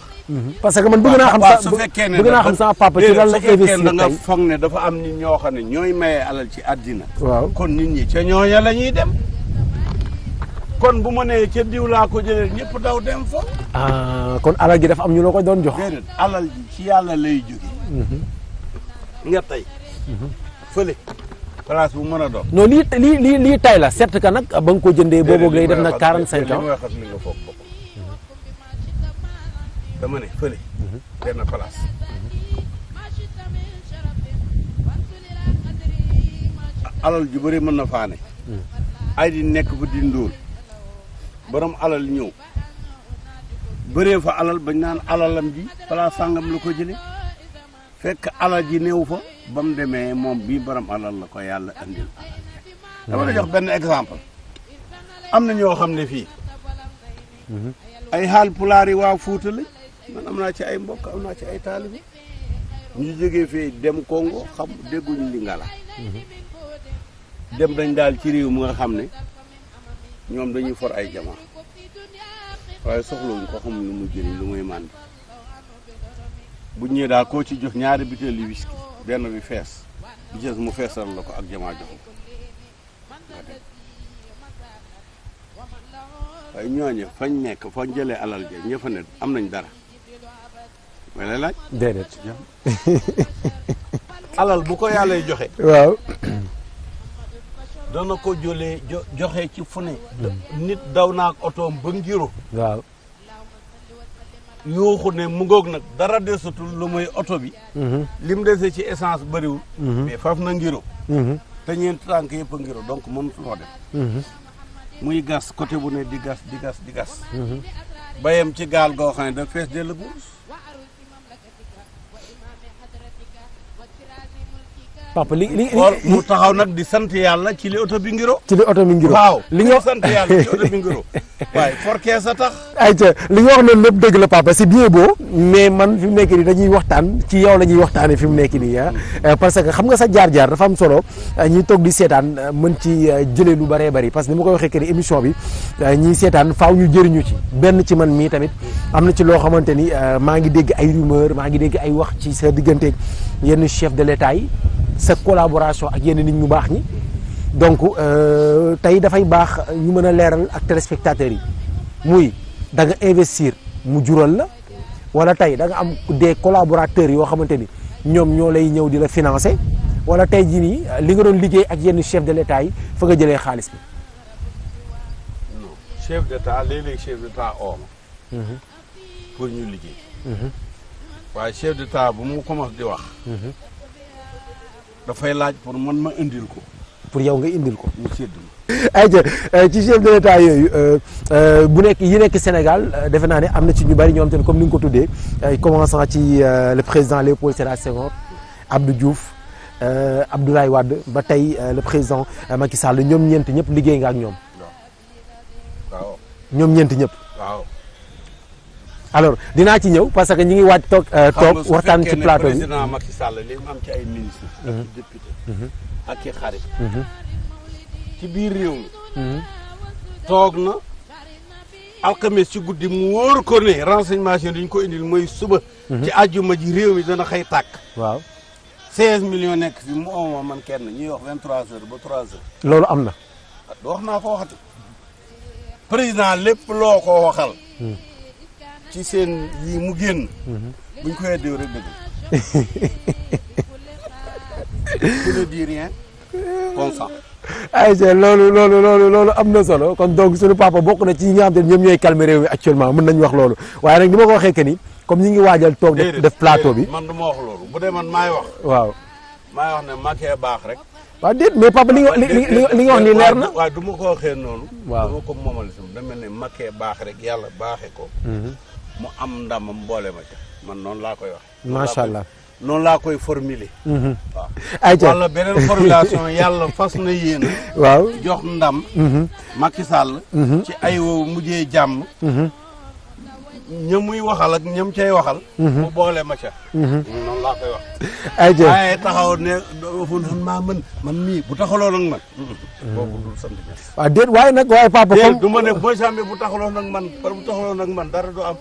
parce que man bëgg naa xam bëgg naa xam sama papa ci lan la investir da nga tey foog ne dafa am nit ñoo xam ne ñooy maye alal ci àddina. waaw kon nit ñi ca ñooña la ñuy dem. kon bu ma nee ca diw laa ko jëlee ñëpp daw dem fa. kon alal gi dafa am ñu la ko doon jox. déedéet alal ji ci yàlla lay jóge. nga tey. fële place bu mën a doon. non lii tay la certes que nag ba nga ko jëndee boobu lay def na 45 ans. li may wax li nga foog bopp. dama ne fële. benn place. alal ju bëri mën na faane. ay di nekk fa di ndóol. borom alal ñëw. bëree fa alal bañ naan alalam ji place sàngam la ko jëlee. fekk alal ji néew fa. ba mu demee moom bii borom alal la ko yàlla andil. dama la jox benn exemple. am na ñoo xam ne fii. ay xaal pulaar yi waa Fuuta la man am naa ci ay mbokk am naa ci ay taalibe ñu jógee fii dem Congo xam dégguñu Lingala. dem dañ daal ci réew mu nga xam ne ñoom dañuy for ay jamaa waaye soxlawuñ ko xamul lu mu jëriñ lu muy màndi bu ñëwee daal koo ci jox ñaari butéel yi whisky benn bi fees bi ci des mu feesal la ko ak jamaa jox ko nga dem waaye ñooñu fañ nekk fañ jëlee alal ja ña fa ne am nañ dara may lay laaj. déedéet. alal bu ko yàlla joxe. waaw. dana ko jëlee joxe ci fu ne. nit daw naak otoom ba ngiro. waaw. yuuxu ne mu ngoog nag dara desatul lu muy oto bi. lim dese ci essence bëriwul. mais faf na ngiro. te ñeent tànk yëpp a ngiro donc mënutuloo dem. muy gas côté bu ne di gas di gas di gas bayam ci gaal goo xam ne da fees dell buus papa li mu taxaw nag di sant yàlla ci li oto bi ngiro ci li oto bi ngiro waaw li nga sant yàlla ci oto bi ngiro waaye forkee sa tax ayca li nga wax noonu lépp dëgg la papa c'est bien beau mais man fi mu nekk nii dañuy waxtaan ci yow la ñuy waxtaanee fi mu nekk nii parce que xam nga sa jaar-jaar dafa am solo ñuy toog di seetaan mën ci jëlee lu bëree bëri parce que ni ma koy waxee que ni émission bi ñiy seetaan faaw ñu jëriñu ci benn ci man mii tamit am na ci loo xamante ni maa ngi dégg ay rumeur maa ngi dégg ay wax ci sa digganteeg yenn chef de l'état yi sa collaboration ak yenn nit ñu baax ñi donc tey dafay baax ñu mën a leeral ak téléspectateurs yi muy da nga investir mu jural la wala tey da nga am des collaborateurs yoo xamante ni ñoom ñoo lay ñëw di la financer wala tey jii nii li nga doon liggéey ak yenn chef de l'état yi fa nga jëlee xaalis bi. non chef d'état léeg-léeg chef d'état oo ma pour ñu liggéey. waaye chef d'état bu mu commencé di wax. dafay laaj pour man ma indil ko. pour yow nga indil ko. mu sédd ma. ayca ci chef de l'état yooyu bu nekk yi nekk Sénégal defe naa ne am na ci ñu bari ñoom tamit comme ni nga ko tuddee commençant ci le président Léopold Sédar Senghor Abdou Diouf Abdoulaye Wade ba tey le président Macky Sall ñoom ñeent ñëpp liggéey nga ak ñoom. waaw. ñoom ñeent ñëpp. waaw. alors dinaa ci ñëw parce que ñi ngi waaj toog waxtaan ci plateau bi. président Macky Sall li mu am ci ay ministres. ak i député. ak i xarit. ci biir réew mi. toog na alxames ci guddi mu wóor ko ne renseignement dañu ko indil mooy suba. ci àjjuma ji réew mi dana xëy tàkk. waaw. 16 millions nekk fi mu oo man kenn ñuy wax 23h ba 3h. loolu am na. wax naa ko waxati. président lépp loo ko waxal. ci seen yi mu génn. buñ ko weddee rek dëgg. tu ne dis rien consent. ayca loolu am na solo kon donc suñu papa bokk na ci ñi nga xam te ne ñoom ñooy calmer réew mi actuellement mën nañu wax loolu waaye nag ni ma ko waxee que ni comme ñi ngi waajal toog def plateau bi. man du ma wax loolu bu dee man maay wax. waaw maay wax ne Macky baax rek. waaw déet mais papa li nga wax ni leer na. waaw du ma ko waxee noonu. waaw du ma ko moomal si dama ne Macky baax rek yàlla baaxee ko. mu am ndamam boole ma ca man noonu laa koy wax. macha allah noonu laa koy formuler. waaw ayca wala beneen formulation yàlla fas na yéen. waaw jox ndam. Macky Sall. ci ay wow mujjee jàmm. ñam muy waxal ak ñam cay waxal. mu boole ma ca. noonu laa koy wax. ayca waaye taxaw ne maa mën man mii bu taxaloon ak man. boobu dul sant bi. waaw déet waaye nag waaye papa comme du ma ne booy sàmmi bu taxaloon ak man par bu taxaloon ak man dara du am.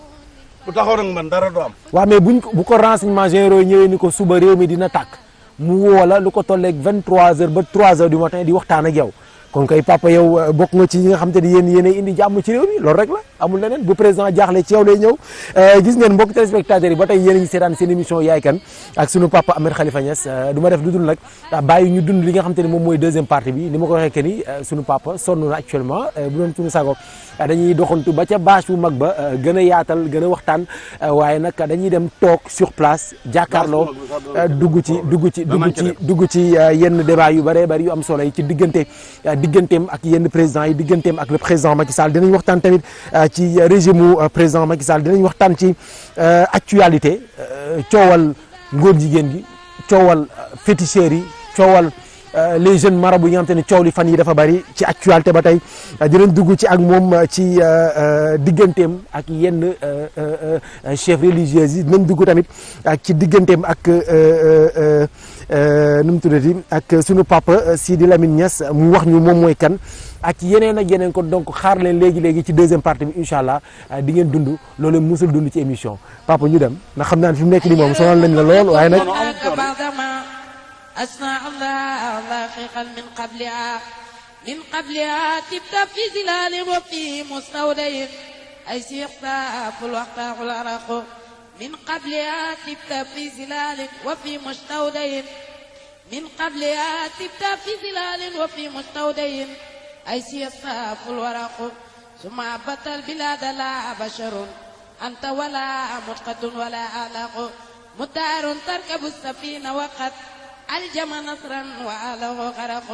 bu taxaw nag man dara du am. waaw mais bu ko renseignement généraux yi ñëwee ni ko suba réew mi dina tàkk mu woo la lu ko tolleeg 23h ba 3h du matin di waxtaan ak yow kon kay papa yow bokk nga ci ñi nga xam te ni yéenay indi jàmm ci réew mi loolu rek la amul leneen bu président jaaxle ci yow lay ñëw gis ngeen mbokk téléspectateurs yi ba tey yéen a ngi seetaan seen émission yaay kan ak sunu papa Ahmed Khalifa Niass du ma def lu dul nag bàyyi ñu dund li nga xam te ni moom mooy deuxième partie bi ni ma ko waxee que ni sunu papa sonn na actuellement bu doon sunu sago dañuy doxantu ba ca bâche bu mag ba gën a yaatal gën a waxtaan waaye nag dañuy dem toog sur place jàkkaarloo dugg ci yenn débat yu bëree bëri yu am solo yi ci digganteem ak yenn président yi digganteem ak le président Macky Sall dinañ waxtaan tamit ci régime mu président Macky Sall dinañ waxtaan ci actualité coowal ngóor jigéen gi coowal féticheurs yi coowal les jeunes marabouts yi nga xam te ne coow li fan yi dafa bari ci actualité ba tey dinañ dugg ci ak moom ci digganteem ak yenn chefs religieux yi dinañ dugg tamit ci digganteem ak nu mu tuddati ak sunu papa Sidi Lamine Niass mu wax ñu moom mooy kan ak yeneen ak yeneen ko donc xaar leen léegi ci deuxième partie bi incha allah di ngeen dund loolu musul dund ci émission papa ñu dem ndax xam naa ne fi mu nekk nii moom sonal nañ la lool waaye nag. أسمع الله خيخا من قبلها تبت في زلال وفي مستودين أي سيخطاف الوقت العرق من قبلها تبت في زلال وفي مستودين من قبلها تبت في زلال وفي مستودين أي سيخطاف الورق ثم أبت البلاد لا بشر أنت ولا متقد ولا أعلق متار تركب السفينة وقد الجم نصرا وآله غرق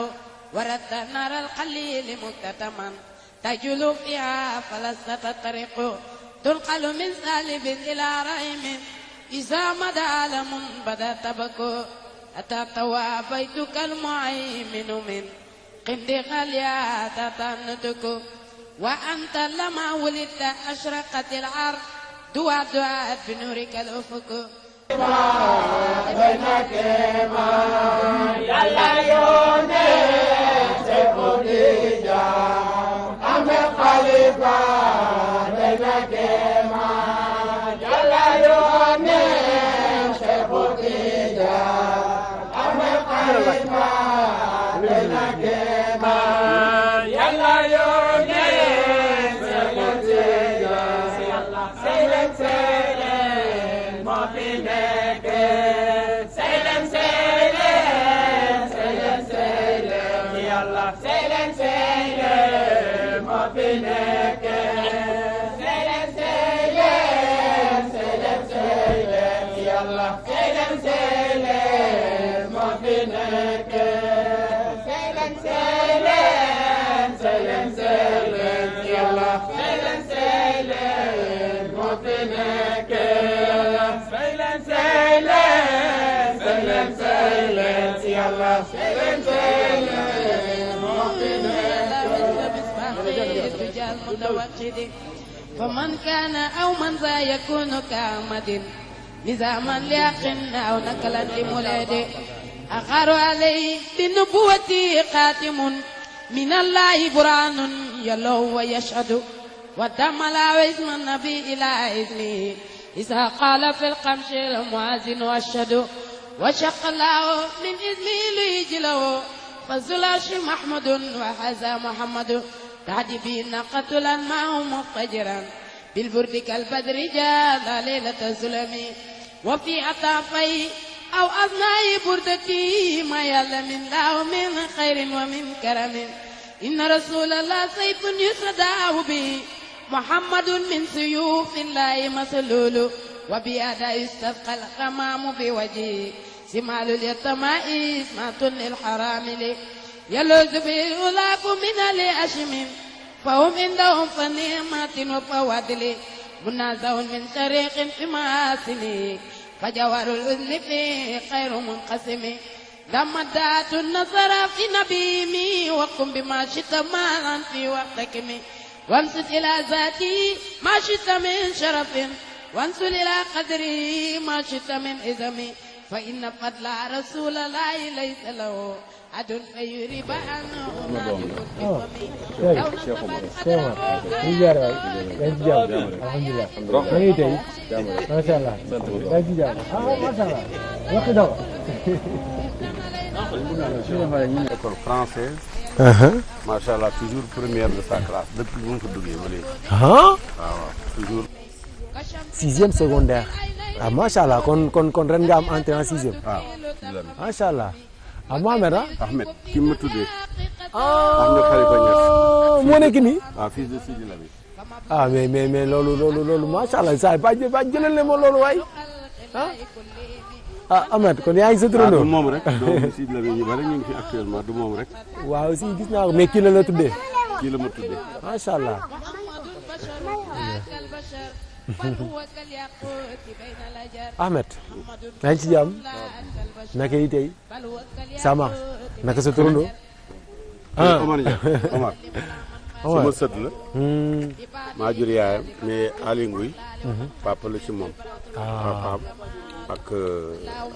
ورد نار القليل مكتتما تجول فيها فلست تطرق تنقل من سالب إلى رحم إذا مدى عالم بدا تبكو أتطوى بيتك المعيمن من قندق اليا تتندك وأنت لما ولدت أشرقت الأرض دعاء دعاء بنورك الأفق بينك ما يلا يونس خديجة أم خليفة بينك ما يلا يونس خديجة أم خليفة بينك ما يلا يونس خديجة سيلم سيلم ما فينك سيلم سيلم سيلم سيلم يلا سيلم سيلم ما فينك سيلم سيلم سيلم سيلم يلا سيلم سيلم ما فينك سيلم سيلم سيلم سيلم يلا سيلم سيلم ما فينك سيلم سيلم سيلم سيلم يلا سيلم سيلم ما فينك فمن كان أو من ذا يكون كأحمد نظاما ليقن أو نكلا لمولد أخر عليه بالنبوة خاتم من الله برهان يلو ويشهد ودم لا اسم النبي إلى إذنه إذا قال في القمش المؤذن واشهد وشق الله من إذنه ليجله فالزلاش محمد وحزى محمد تعدي به قتلا معه مفجرا بالبرد كالبدر جاء ليلة الظلم وفي أطافي أو أثناء بردتي ما يعلم الله من خير ومن كرم إن رسول الله سيف يصدع به محمد من سيوف الله مسلول وبيده يستسقى الغمام بوجهه سمال اليتماء اسمة للحرامل يلوذ به الأولاك من الأشم فهم عندهم فنعمة وفوادل منازع من طريق في محاسنه فجوار الأذن فيه خير منقسم لما دعت النصر في نبيمي وقم بما شئت مالا في وقتكم وامسك إلى ذاتي ما شئت من شرف وانسل إلى قدري ما شئت من إذمي فإن فضل رسول الله ليس له عدل فيريب عنه école française. macha allah toujours première de sa classe depuis bu mu fa duggee ba léegi. ah waaw toujours. 6e secondaire. ah macha allah kon ren nga am entrée en 6e. waaw. macha allah. ah Mohamed ah. Ahmed ki ma tuddee. ah Ahmed Khalifa Niass. moo nekk nii. waaw fils de Sidi Lamine. ah mais loolu macha allah saa yi ba jëlal ma loolu waay ah. ah Ahmed kon yaa ngi sa turandoo. du moom rek doomu Sidi Lamine ñu bari ñu ngi fi actuellement du moom rek. waaw si gis naa ko mais kii la tuddee. kii la ma tuddee. macha allah. Ahmed. yaa ngi ci jàmm. naka yi tey. ça marche. naka sa turandoo. ah Omar Ndiaye Omar. sama sët la. maa jur yaayam mais Aly Ngouille. papa la ci moom. papaam ak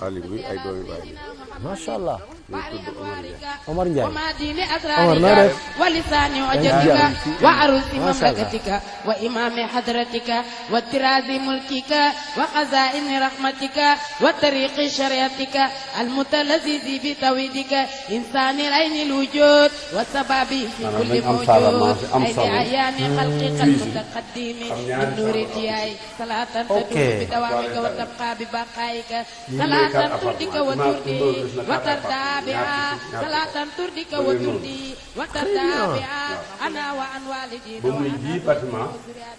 Aly Ngouille ay doomi baay la. macha allah. ñu tudd Omar Omar Ndiaye. Ndiaye. Omar noo def. ولسان وجهك وعروس مملكتك وإمام حضرتك وطراز ملكك وخزائن رحمتك وطريق شريعتك المتلذذ بتوحيدك إنسان العين الوجود والسبب في كل موجود أي أعيان خلقك المتقدم من نور تياي صلاة تدوم بدوامك وتبقى ببقائك صلاة تردك وتردي وترضى بها صلاة تردك وتردي وترضى بها أنا وعن والدي ba muy 10 bâtiment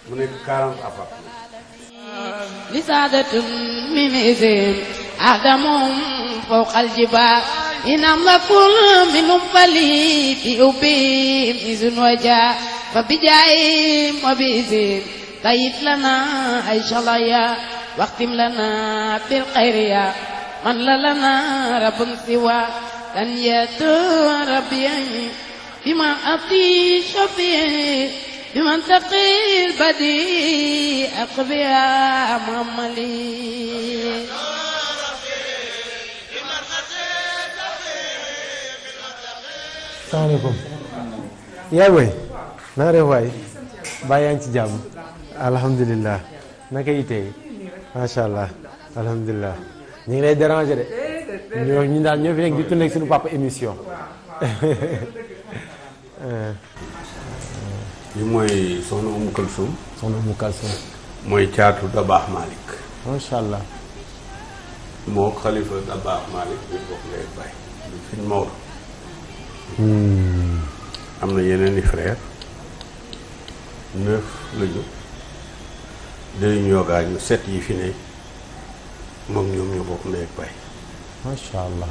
mu nekk 40 appartement. لسادة من إذن آدم فوق الجبال إن أملك منهم فلي في أبيهم إذن وجاء فبجاي مبيزين طيب لنا أي شلايا واختم لنا بالخير يا من لا لنا رب سوى أن يدور ربي بما أطي شفيع بمن تقي البديع أقبيا مملي salaamaaleykum yaay booy na nga def waay baa yaa ngi ci jàmm alhamdulilah naka itee macha allah alhamdulilah ñu ngi lay déranger de ñu daal ñoo fi nekk di tourné suñu papa émission li mooy soxna Umu Kalsum soxna Umu Kalsum mooy caatu Dabaax Malick macha allah moo xalifa Dabaax Malick ñu bokk ngay bay du fiñ Maodo am na yeneen i frère 9 lañu dinañ yogaa ñu 7 yi fi ne moom ñoom ñoo bokk ndey ak baay. macha allah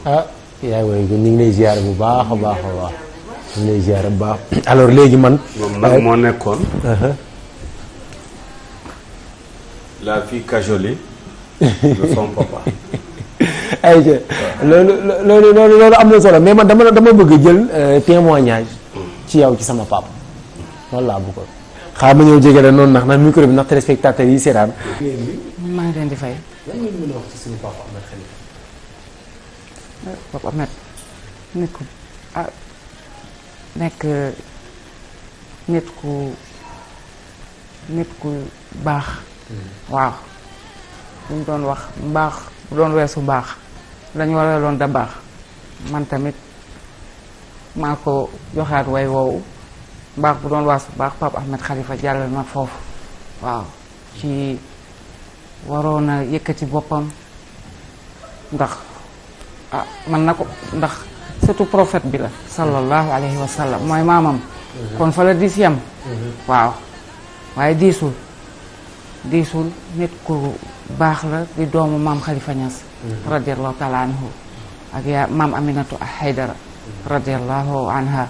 ah yaay woy ñu ngi lay ziar bu baax a baax a baax ñu ngi lay ziar bu baax alors léegi man moom nag moo nekkoon la fille cajolée de son papa. ay loolu am na solo mais man dama bëgg jël témoignage ci yow ci sama papa loolu laa bëggoon xaaral ma ñëw jege la noonu ndax micro bi ndax téléspectateurs yi seetaan. maa ngi leen di fay. lan ngeen mën a wax ci suñu papa Ahmed Khalifa. papa Ahmed nit ku baax. waaw li ñu doon wax mbaax bu doon weesu baax dañu war a doon da baax man tamit maa ko joxaat way woowu mbaax bu doon weesu baax papa Ahmed Khalifa jàllal na foofu waaw ci waroon a yëkkati boppam ndax man na ko ndax surtout prophète bi la sallallahu alayhi wa sallam mooy maamam kon fa la diis yam waaw waaye diisul nit ku baax la di doomu maam Khalifa Niass radiallahu taala anhu ak yaa maam Aminatu Haydara radiallahu anha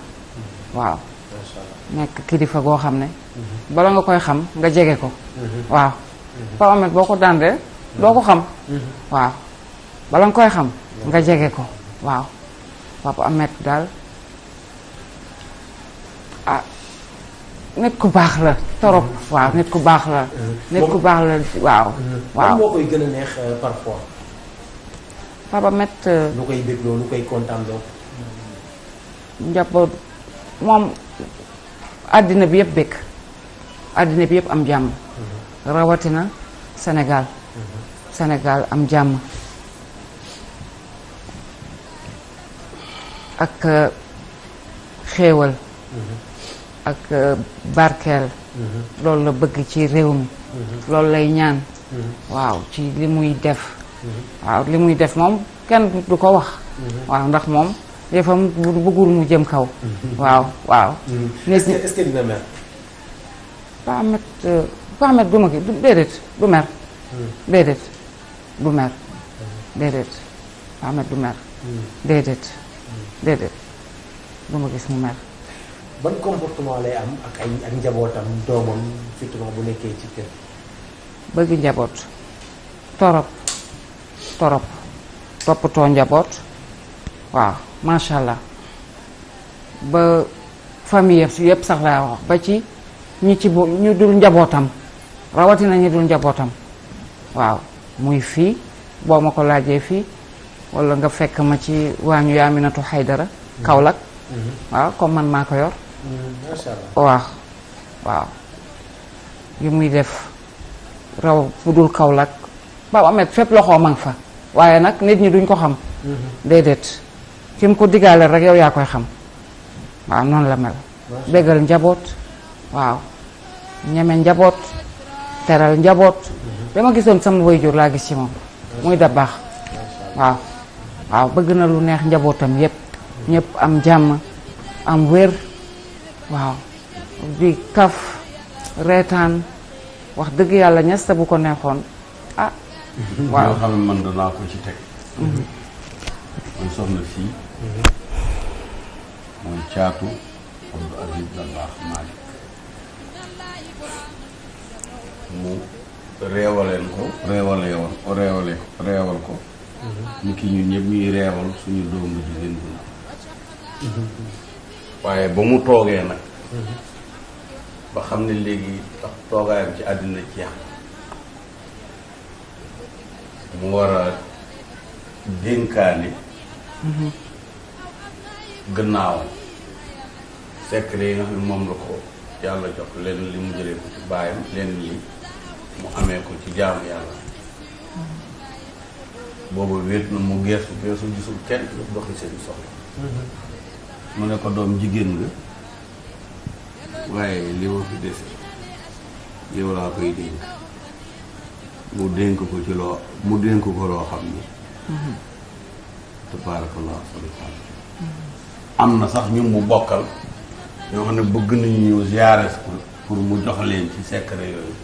waaw nekk kilifa goo xam ne bala nga koy xam nga jege ko waaw Papa Ahmed boo ko dandee doo ko xam waaw bala nga koy xam nga jege ko waaw Papa Ahmed daal nit ku baax la torop waaw nit ku baax la waaw waaw moo koy gën a neex parfois Papa Ahmed lu koy bégloo lu koy kontaan loo njaboot moom àddina bi yëpp békk àddina bi yëpp am jàmm rawatina Sénégal am jàmm ak xéewal ak barkeel loolu la bëgg ci réew mi loolu lay ñaan waaw ci li muy def waaw li muy def moom kenn du ko wax waaw ndax moom yëfam bëggul mu jëm kaw waaw est-ce que dina mer Papa Ahmed du ma ki déedéet du mer déedéet du mer déedéet Papa Ahmed du mer déedéet du ma gis mu mer ban comportement lay am ak njabootam doomam surtout bu nekkee ci kër bëgg njaboot torop toppatoo njaboot waaw macha allah ba famille yëpp sax laa wax ba ci ñu dul njabootam rawatina ñi dul njabootam waaw muy fii boo ma ko laajee fii wala nga fekk ma ci waañu Aminatu Haydara Kaolack waaw comme man maa ko yor macha allah waaw yi muy def raw fu dul Kaolack Papa Ahmed fépp loxo ma nga fa waaye nag nit ñi duñ ko xam déedéet fi mu ko diggaale rek yow yaa koy xam waaw noonu la mel béggal njaboot waaw ñeme njaboot teral njaboot dama gisoon sama waajur laa gis ci moom muy da baax waaw bëgg na lu neex njabootam yépp ñëpp am jàmm am wér waaw di kaf reetaan wax dëgg yàlla ñasta bu ko neexoon waaw yoo xam ne man danaa ko ci teg mooy soxna fii mooy caatu Abdou Aziz Dabakh Malick mu reewaleen ko reewal ko ni ki ñun ñëpp ñuy reewal suñu doomu jigéen bu waaye ba mu toogee nag ba xam ne léegi tax toogaayam ci àddina jeex mu war a dénkaane gannaawam secret yi nga xam ne moom la ko yàlla jox leen li mu jëlee ko ci baayam leen li mu amee ko ci jaamu yàlla boobu wéet na mu geesu gisul kenn doxi seen soxla mu ne ko doom jigéen nga waaye li ma fi dese yow laa koy dénk mu dénk ko loo xam ni tabaarakallah am na sax ñu mu bokkal ñoo xam ne bëgg nañu ñëw ziyaare pour mu jox leen ci secret yooyu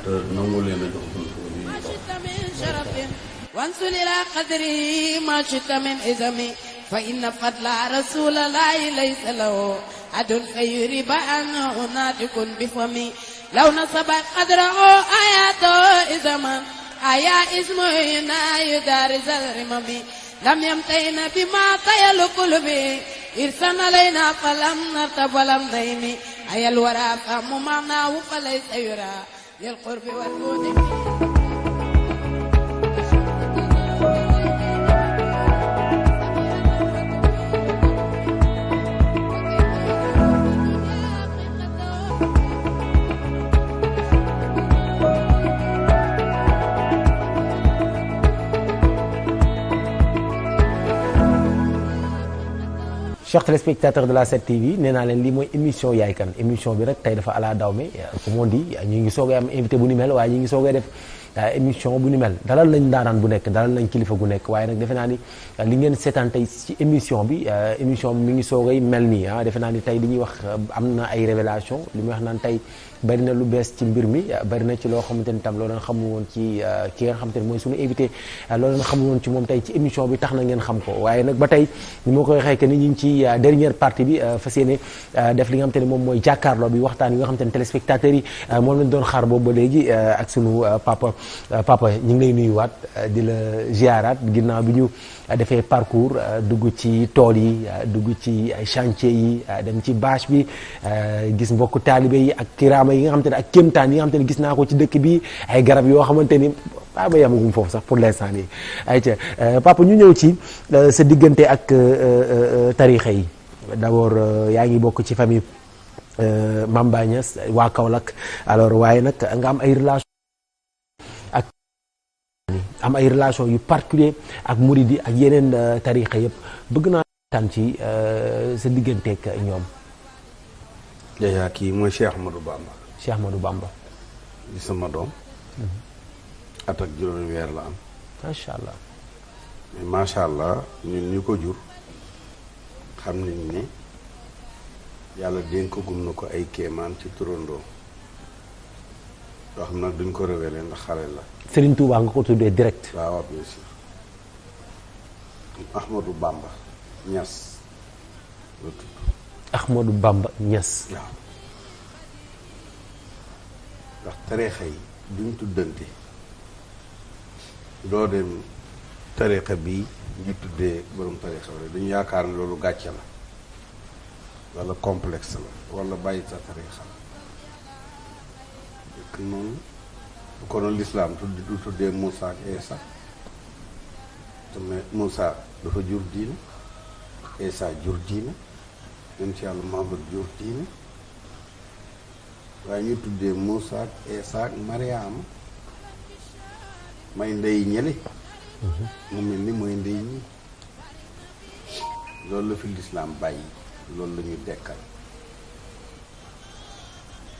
te nangu leen a jox buntu yi ñu bokk وانسل إلى قدري ما شئت من إزمي فإن فضل رسول الله ليس له عد فيريب أنه ناطق بفمي لو نصب قدره آياته إزما آيا اسمه يدارس الرمم لم يمتين بما طيل قلبي إرسل علينا فلم نرتب ولم نيم أي الورى فهم معناه فليس يرى للقرب والبعد chers téléspectateurs de la 7TV nee naa leen lii mooy émission Yaay Kan émission bi nag tey dafa ala dawme comme on dit ñu ngi soogay am invité bu ni mel waaye ñu ngi soogay def émission bu ni mel dalal nañ ndaanaan bu nekk dalal nañ kilifa gu nekk waaye nag defe naa ni li ngeen seetaan tey ci émission bi mi ngi soogay mel nii defe naa ni tey li ñuy wax am na ay révélation li muy wax naan tey bari na lu bees ci mbir mi bari na ci loo xamante ni tam loo leen xamul woon ci ki nga xamante ni mooy suñu invité loo leen xamul woon ci moom tey ci émission bi tax na ngeen xam ko waaye nag ba tey ni ma koy waxee que ni ñu ngi ci dernière partie bi fas yéene def li nga xamante ni moom mooy jàkkaarloo bi waxtaan yi nga xamante ni téléspectateurs yi moom lañ doon xaar boobu ba léegi ak sunu papa ñu ngi lay nuyuwaat di la ziaraat ginnaaw bi ñu defee parcours dugg ci tool yi dugg ci ay chantier yi dem ci bâche bi gis mbokku taalibe yi ak kiraama yi nga xamante ne ak kéemtaan yi nga xamante ne gis naa ko ci dëkk bi ay garab yoo xamante ni ba yamagum foofu sax pour l'instant nii ayca papa ñu ñëw ci sa diggante ak tarixa yi d'abord yaa ngi bokk ci famille Mame Baye Niass waa Kaolack alors waaye nag nga am ay relation ak am ay relation yu particulier ak muridi ak yeneen tarixa yëpp bëgg naa tan ci sa digganteeg ñoom. yaa kii mooy Cheikh Ahmadou Bamba. Cheikh Ahmadou Bamba. di sama doom. at ak juróomi weer la am. macha allah. mais macha allah ñun ñi ko jur xam nañ ni yàlla dénkagum na ko ay kéemaan ci turandoo yoo xam nag duñ ko révélé ndax xale la. Serigne Touba nga ko tuddee direct. waaw bien sûr Ahmadou Bamba Niass la tudd. Ahmadou Bamba Niass. waaw ndax tariixa yi duñ tuddante doo dem tariixa bi ñu tuddee borom tariixa wala duñu yaakaar ne loolu gàcce la wala complexe la wala bàyyi sa tariixa dëkk noonu bu ko noonu lislaam du tuddee Moussa ak Esa te Moussa dafa jur diine Esa jur diine même ci yàlla Muhammad jur diine waaye ñu tuddee Moussa ak Esa ak Mariama may ndey ñële mu mel ni mooy ndey ñi loolu la fi lislaam bàyyi loolu la ñu dekkal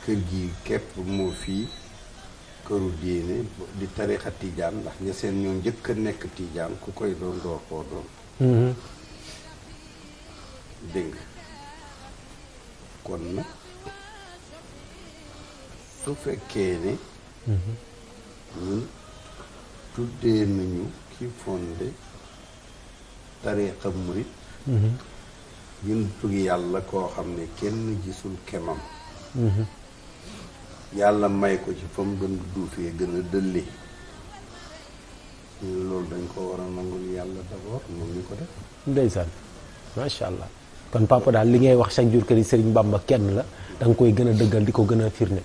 kër gi képp moo fii këru diine di tarixa tijaan ndax ña seen ñoo njëkk a nekk tijaan ku koy doon door koo doon dégg kon nag su fekkee ne ñun tuddee nañu ki fondé tariqa murit ñun tugi yàlla koo xam ne kenn gisul kemam yàlla may ko ci fa mu gën a duufee gën a dëllee ñun loolu dañ ko war a nangul yàlla d'abord moom ñu ko def ndeysaan macha allah kon papa daal li ngay wax chaque jour que ni Serigne Bamba kenn la da nga koy gën a dëggal di ko gën a firnde.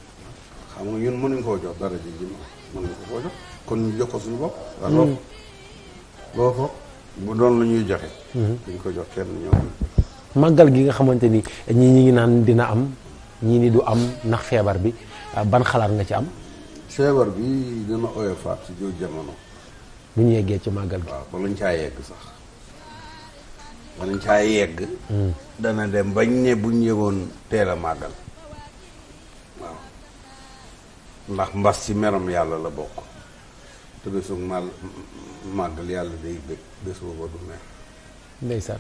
xam nga ñun mënuñ koo jox dara ji mënuñ ko koo jox kon ñu jox ko suñu bopp alors boo ko bu doon lu ñuy joxe dañ ko jox kenn ñoom màggal gi nga xamante ni ñii ñi ngi naan dina am ñii ni du am ndax feebar bi ban xalaat nga ci am feebar bi dina oyofaat ci jooju jamono bu ñu yeggee ci màggal gi waaw ba luñ caa yegg sax ba luñ caa yegg dana dem bañ ne buñ yëgoon teel a màggal waaw ndax mbas ci meram yàlla la bokk te bésu màggal yàlla day bëgg bés booba du mer ndeysaan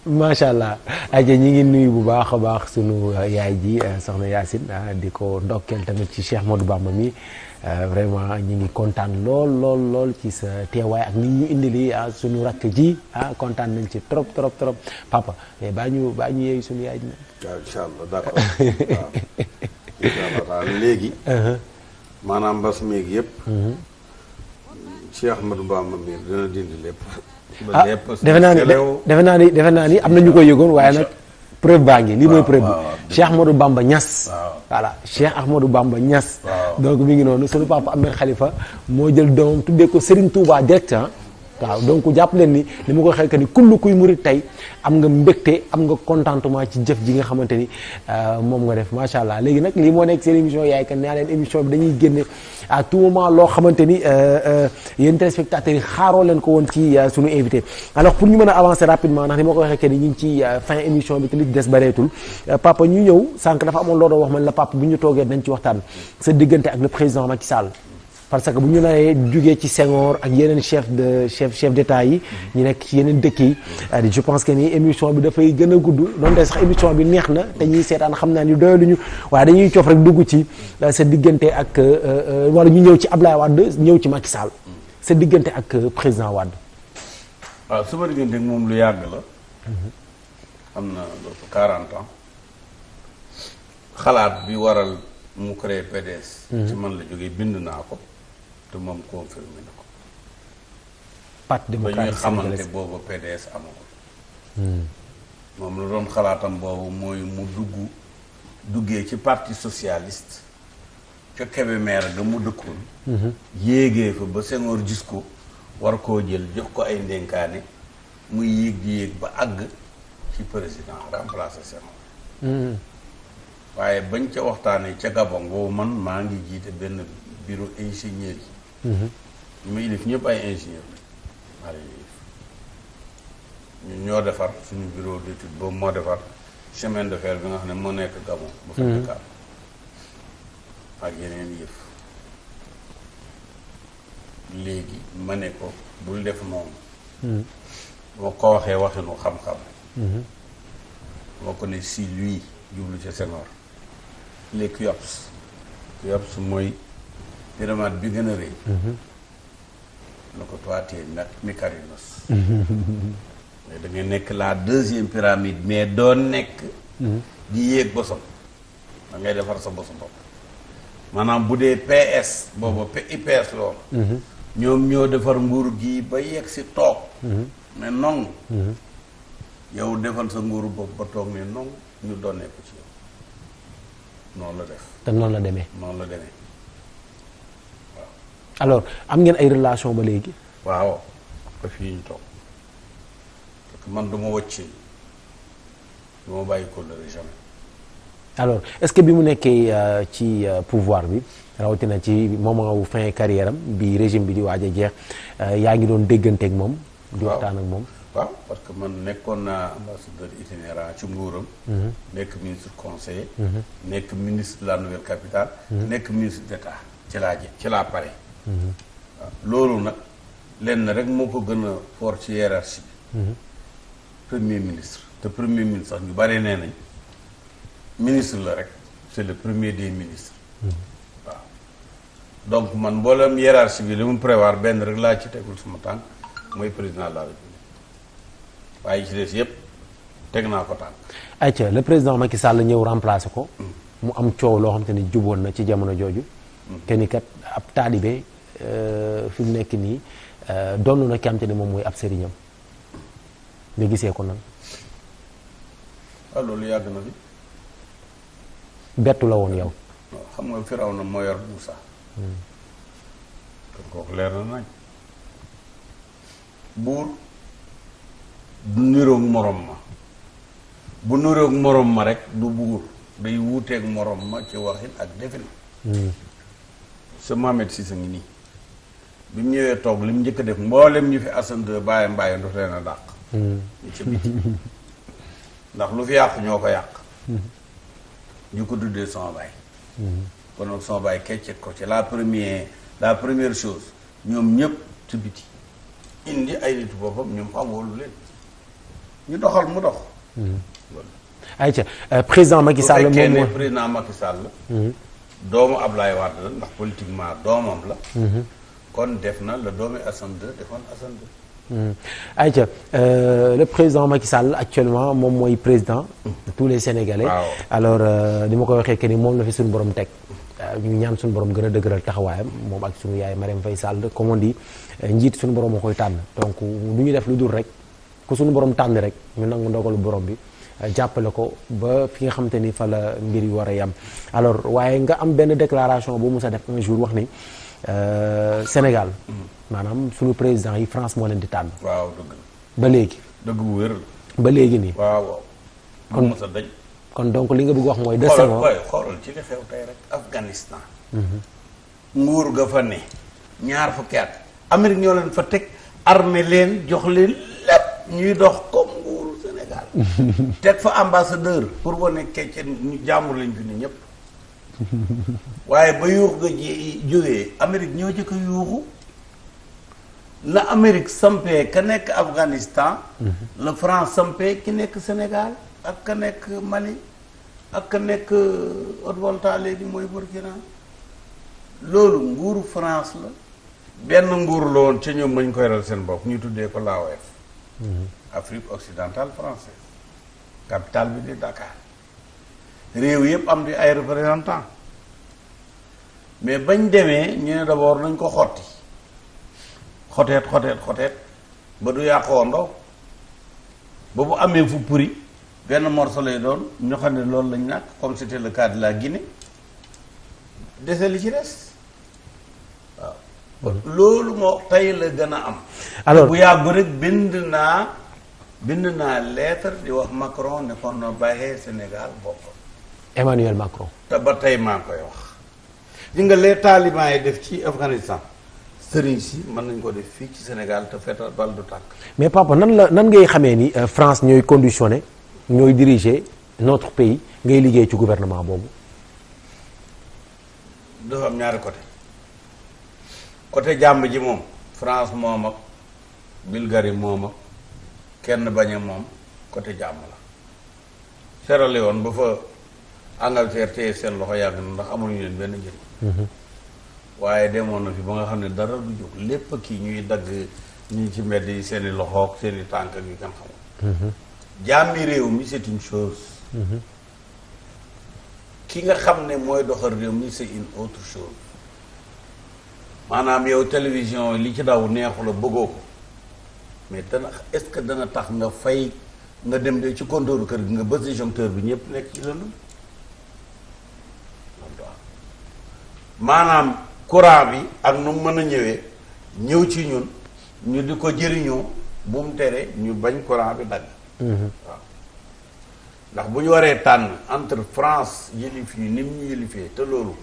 macha allah aja ñi ngi nuyu bu baax a baax sunu yaay ji soxna Yacine di ko ndokkeel tamit ci Cheikh Modou Bamba mi vraiment ñi ngi kontaan lool ci sa teewaay ak ni ñu indili sunu rakk ji kontaan nañ ci trop papa mais baa ñu yeeyu sunu yaay ji nag waaw incha allah d'accord waaw incha allah daal léegi maanaam mbas meeg yëpp Cheikh Ahmadou Bamba mi dina dindi lépp defe naa ni am na ñu ko yëgoon waaye nag preuve baa ngi lii mooy preuve bi Cheikh Ahmadou Bamba Niass voilà Cheikh Ahmadou Bamba Niass donc mi ngi noonu sunu papa Ahmed Khalifa moo jël doomam tuddee ko Serigne Touba direct waaw donc jàpp leen ni li ma ko waxee que ni kullu kuy murit tey am nga mbégte am nga contentement ci jëf ji nga xamante ni moom nga def macha allah léegi nag lii moo nekk seen émission yaay kan naa leen émission bi dañuy génne à tout moment loo xamante ni yéen téléspectateurs yi xaaroo leen ko woon ci sunu invité alors pour ñu mën a avancer rapidement ndax ni ma ko waxee que ni ñu ngi ci fin émission bi te li des bareetul papa ñu ñëw sànq dafa amoon loo doon wax man la papa bu ñu toogee dañ ci waxtaan sa diggante ak le président Macky Sall parce que bu ñu naree jugee ci Senghor ak yeneen chef d'état yi ñu nekk ci yeneen dëkk yi je pense que ni émission bi dafay gën a gudd donte sax émission bi neex na te ñuy seetaan xam naa ni doyaluñu waaye dañuy coof rek dugg ci sa diggante ak wala ñu ñëw ci Ablaye Wade ñëw ci Macky Sall sa diggante ak président Wade. waaw sama diggante ak moom lu yàgg la. am na lu 40 ans. xalaat bi waral mu créé PDS. ci man la jógee bind naa ko. te moom confirmé na ko. parti démocratique ba ñuy xamante boobu PDS amagul. moom la doon xalaatam boobu mooy mu duggee ci parti socialiste ca Kébémer ga mu dëkkoon. yéegee fa ba Senghor gis ko war koo jël jox ko ay ndénkaane muy yéeg di yéeg ba àgg ci président remplacer Senghor. waaye bañ ca waxtaanee ca Gabon boobu man maa ngi jiite benn bureau ingénieur yi. ñu may def ñëpp ay ingénieur maa leen ñun ñoo defar suñu bureau d'étude boobu moo defar chemin de fer bi nga xam ne moo nekk Gabon. bu fa Dakar ak yeneen yëf. léegi ma ne ko bul def noonu. boo ko waxee waxinu xam-xam. moo ko ne si lui jublu ca Senghor. les Kiops mooy pyramide bi gën a rëy. na ko toitee Mykonos. mais da ngay nekk la deuxième pyramide mais doo nekk. di yéeg bosam da ngay defar sa bosu bopp. maanaam bu dee PS booba IPS loolu. ñoom ñoo defar nguur gi ba yegg si toog. mais non. yow defal sa nguuru bopp ba toog ne non ñu doonee ko ci yow. noonu la def. te noonu la demee. noonu la demee waaw. alors am ngeen ay relation ba léegi. waaw ba fii ñu toog parce que man du ma wëcc du ma bàyyi ko jamais. alors est-ce que bi mu nekkee ci pouvoir bi rawatina ci moment wu fin carrière am bi régime bi di waaj a jeex yaa ngi doon dégganteeg moom. di waxtaan ak moom. waaw parce que man nekkoon naa ambassadeur itinérant ci nguuram. nekk ministre conseiller. nekk ministre de la nouvelle capitale. nekk ministre d'État ci laa pare. waaw loolu nag lenn rek moo ko gën a fort ci hiérarchie bi. premier ministre te premier ministre sax ñu bare nee nañ ministre la rek c'est le premier des ministres. waaw donc man mboolem hiérarchie bi li mu prévoir benn rek laa ci tegul sama tànk mooy président de la République. waaye ci des yëpp teg naa ko tànk. ayca le président Macky Sall ñëw remplacer ko. mu am coow loo xam te ni juboon na ci jamono jooju. te ni kat ab taalibe fi mu nekk nii donn na ki am te ni moom mooy ab sëriñam nga gisee ko nan. waaw loolu yàgg na fi. bettu la woon yow. xam nga Firawna moo yor Muusa. kon kooku leer na nañ. buur du niroog morom ma bu niroog morom ma rek du buur day wuuteeg morom ma ci waxin ak defin. sa Mohamed Cissé ngi nii bi mu ñëwee toog li mu njëkk a def mboolem ñu fi Assane de bàyyi mbàyyi ndox leen a dàq. ñu ci biti ndax lu fi yàq ñoo ko yàq. ñu ko duddee sama baay. kon nag sama baay keccet ko ci la première chose ñoom ñëpp ci biti indi ay nitu boppam ñoom xam wóolu leen ñu doxal mu dox. ayca président Macky Sall moom fekkee ne président Macky Sall. doomu Ablaye Wade la ndax politiquement doomam la. kon def na la doomi Assane II defoon Assane II. ayca le président Macky Sall actuellement moom mooy président de tous les Sénégalais. alors ni ma ko waxee que ni moom la fi suñu borom teg. ñu ñaan suñu borom gën a dëgëral taxawaayam moom ak suñu yaay Marème Faye Sall comme on dit njiit suñu borom moo koy tànn donc lu ñu def lu dul rek ku suñu borom tànn rek ñu nangu ndogalu borom bi jàppale ko ba fi nga xamante ni fa la mbir yi war a yam. alors waaye nga am benn déclaration bu mu sa def un jour wax ni Sénégal. maanaam suñu président yi France moo leen di tànn. waaw dëgg ba léegi. dëgg bu wér. ba léegi nii. waaw waaw. kon mos a daj. kon donc li nga bëgg wax mooy. de Senghor xoolal ci li xew tey rek Afghanistan. nguur ga fa ne. ñaar fukki at. Amérique ñoo leen fa teg armée leen jox leen lépp ñuy dox comme nguuru Sénégal. teg fa ambassadeur pour wane kecce ñu jàmbur lañ fi ne ñëpp. waaye ba yuux ga jógee Amérique ñoo jëkk a yuuxu. la Amérique sampee ka nekk Afghanistan. la France sampee ki nekk Sénégal ak ka nekk Mali ak ka nekk Haute-Volta léegi mooy Burkina loolu nguuru France la benn nguur la woon ca ñoom mañ koy ral seen bopp ñu tuddee ko l'AOF. Afrique occidentale française capitale bi di Dakar réew yëpp am di ay représentants mais bañ demee ñu ne d'abord nañ ko xotti xoteet ba du yàqoondoo ba bu amee fu puri benn morceau lay doon ñu xam ne loolu lañ ñàkk comme c'était le cas de la Guinée dese li ci des waaw loolu moo tey la gën a am. alors bu yàggu rek bind naa lettre di wax Macron ne kon na bàyyee Sénégal boppam. Emmanuel Macron. te ba tey maa ngi koy wax. di nga les talibans yi def ci Afghanistan sëriñ si mën nañ ko def fii ci Sénégal te fetal bal du tàkk. mais papa nan ngay xamee ni France ñooy conditionné ñooy diriger notre pays ngay liggéey ci gouvernement boobu. dafa am ñaari côté jàmm ji moom France moom ak Bulgarie moom ak kenn bañ a moom côté jàmm la. Sierra Leone ba fa Angleterre téye seen loxo yàgg na ndax amuñu leen benn njëriñ. waaye demoon na fi ba nga xam ne dara du jóg lépp kii ñuy dagg ñi ci mbedd yi seen i loxoog seen i tànk ak yu kenn xamul. jàmmi réew mi c'est une chose. ki nga xam ne mooy doxal réew mi c'est une autre chose. maanaam yow télévision li ci daw neexu la bëggoo ko mais dana est-ce que dana tax nga fay nga dem de ci compteur kër gi nga bës disjoncteur bi ñëpp nekk ci lëndëm maanaam courant bi ak nu mu mën a ñëw ci ñun ñu di ko jëriñoo bu mu tere ñu bañ courant bi dagg. waaw ndax bu ñu waree tànn entre France yëlif yi ni mu ñu yëlifee te loolu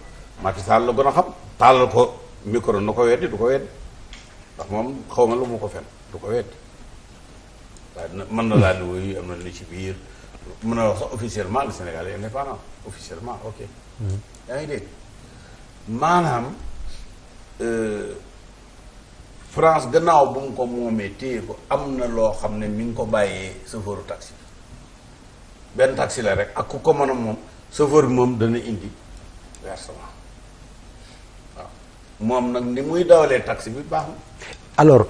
Macky Sall la gën a xam tàllal ko micro na ko weddi du ko weddi ndax moom xaw ma lu mu ko fen du ko weddi waaye mën na laa ni woyu am na li ci biir mën na wax sax officiellement le Sénégal est indépendant officiellement ok yaa ngi dégg maanaam France gannaaw bu mu ko moomee téye ko am na loo xam ne mi ngi ko bàyyee chauffeur taxi benn taxi la rek ak ku ko mën a moom chauffeur bi moom dana indi versement waaw moom nag ni muy dawalee taxi bi baax na. alors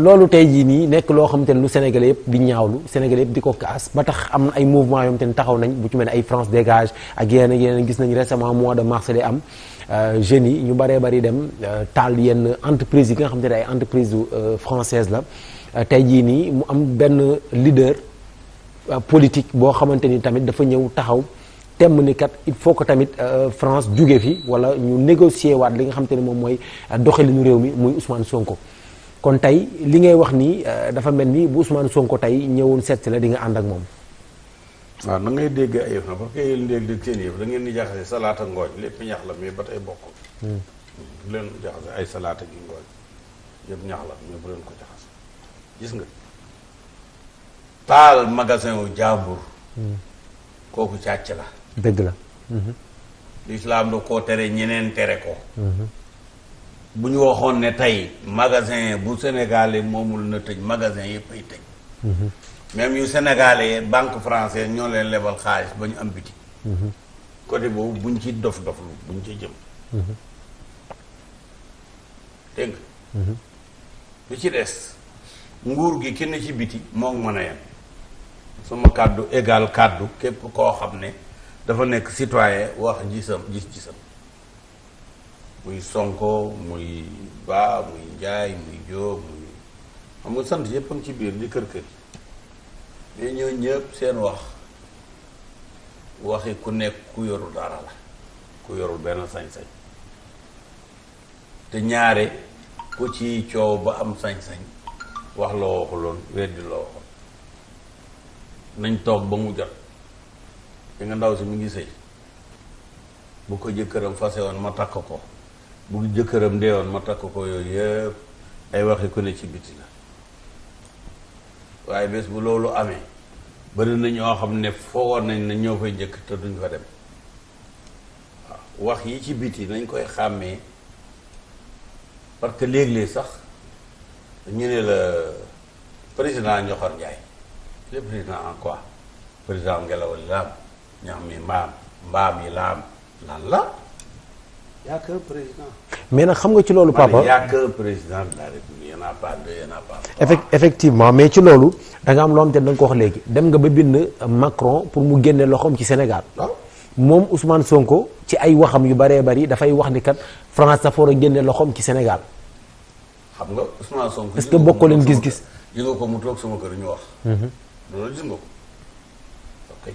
loolu tey jii nii nekk loo xamante ne lu Sénégalais yëpp di ñaawlu Sénégalais yëpp di ko kaas ba tax am ay mouvement yoo xamante ne taxaw nañ bu ci mel ne ay France dégage ak yeneen gis nañ récemment mois de mars day am jeunes yi ñu bëree bëri dem taal yenn entreprise yi nga xamante ne ay entreprise française la tey jii nii mu am benn leader politique boo xamante ni tamit dafa ñëw taxaw temm ni kat il faut que tamit France jóge fi wala ñu négocier waat li nga xamante ne moom mooy doxalinu réew mi muy Ousmane Sonko kon tey li ngay wax nii dafa mel ni bu Ousmane Sonko tey ñëwoon seet si la di nga ànd ak moom. waaw na ngay dégg ay yëf na parce que yéen léegi seen yëf da ngeen di jaxase salaata ngooñ lépp ñax la mais ba tey bokkul. bu leen jaxase ay salaata gi ngooñ yëpp ñax la mais bu leen ko jaxase gis nga taal magasin wu jàmbur. kooku càcc la. dëgg la. l'islam da koo tere ñeneen tere ko. bu ñu waxoon ne tey magasin bu sénégalais moomul na tëj magasin yëpp ay tëj. même yu sénégalais banque française ñoo leen lebal xaalis ba ñu am biti. côté boobu buñ ci dof-doflu buñ ci jëm. dégg nga. li ci des nguur gi kenn ci biti moo mën a yem. sama kàddu égal kàddu képp koo xam ne dafa nekk citoyen wax gis-gisam muy Sonko muy Ba muy Njaay muy Jóob muy xam nga sant yëpp a ngi ci biir di kër mais ñoo ñëpp seen waxi ku nekk ku yorul dara la ku yorul benn sañ-sañ te ñaare ku ci coow ba am sañ-sañ wax loo waxuloon weddi loo waxoon nañ toog ba mu jot di nga ndaw si mi ngi sëy bu ko jëkkëram fase woon ma takk ko bu jëkkëram dee woon ma takk ko yooyu yëpp ay waxi ku ne ci biti la waaye bés bu loolu amee bari na ñoo xam ne foogoon nañ ne ñoo fay njëkk te duñ fa dem waaw wax yi ci biti nañ koy xàmmee parce que léeg-léeg sax ñu ne la président Ñoxor Njaay le président en quoi président ngelaw li laam ñax mi mbaam yi laam lan la y a que président. mais nag xam nga ci loolu papa y a que président de la République y en a pas deux y en a pas trois. effectivement mais ci loolu da nga am loo xam te da nga ko wax léegi dem nga ba bind Macron pour mu génne loxoom ci Sénégal. moom Ousmane Sonko ci ay waxam yu baree bari dafay wax ni kat France dafa war a génne loxoom ci Sénégal. xam nga Ousmane Sonko. est-ce que bokkoo leen gis-gis. yi nga ko mu toog sama kër ñu wax. loolu gis nga ko ok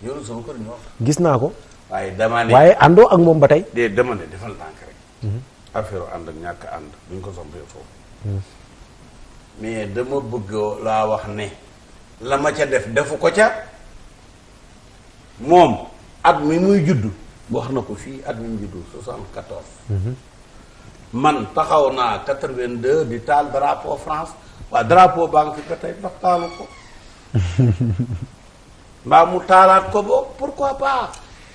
yow sama kër ñu wax. gis naa ko. waaye dama ne waaye àndoo ak moom ba tey. dama ne defal ndànk rek. affaire ànd ak ñàkk ànd duñ ko sompee foofu. mais dama bëgg laa wax ne la ma ca defu ko ca moom at mi muy judd wax na ko fii at mi muy judd 74. man taxaw naa 82 di taal drapeau France. waaw drapeau baa nga fi ba tey ndax taalu ko mbaa mu taalaat ko boobu pourquoi pas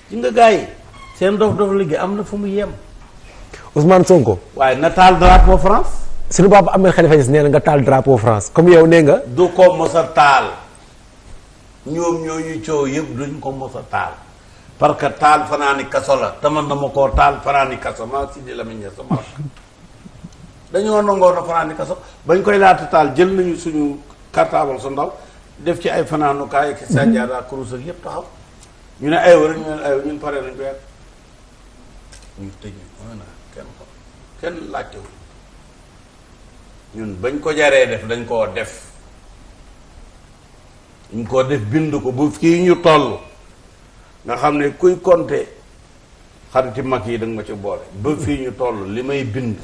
ci nga gars yi seen dof liggéey am na fu mu yem. Ousmane Sonko. waaye na taal drapeau France. suñu papa Ahmed Khalifa Niass nee na nga taal drapeau France comme yow nee nga. du ko mos a taal ñoom ñooñu coow yëpp duñ ko mos a taal parce que taal fanaani kaso la te man dama koo taal fanaani kaso maa Sidi Lamine Niass sama dañoo nangoo na fanaani kaso bañ koy laata taal jël nañu suñu cartable su ndaw def ci ay fanaanukaay ak sajjaada kurus ak yëpp taxaw ñu ne aywa rek ñu ne aywa ñun pare nañ ko yàgg ñu tëj ñu kenn laajtewu ñun bañ ko jaree def dañ koo def ñu ko def bind ko bu fii ñu toll nga xam ne kuy compter xariti mag yi da nga ma ci boole ba fii ñu toll li may bind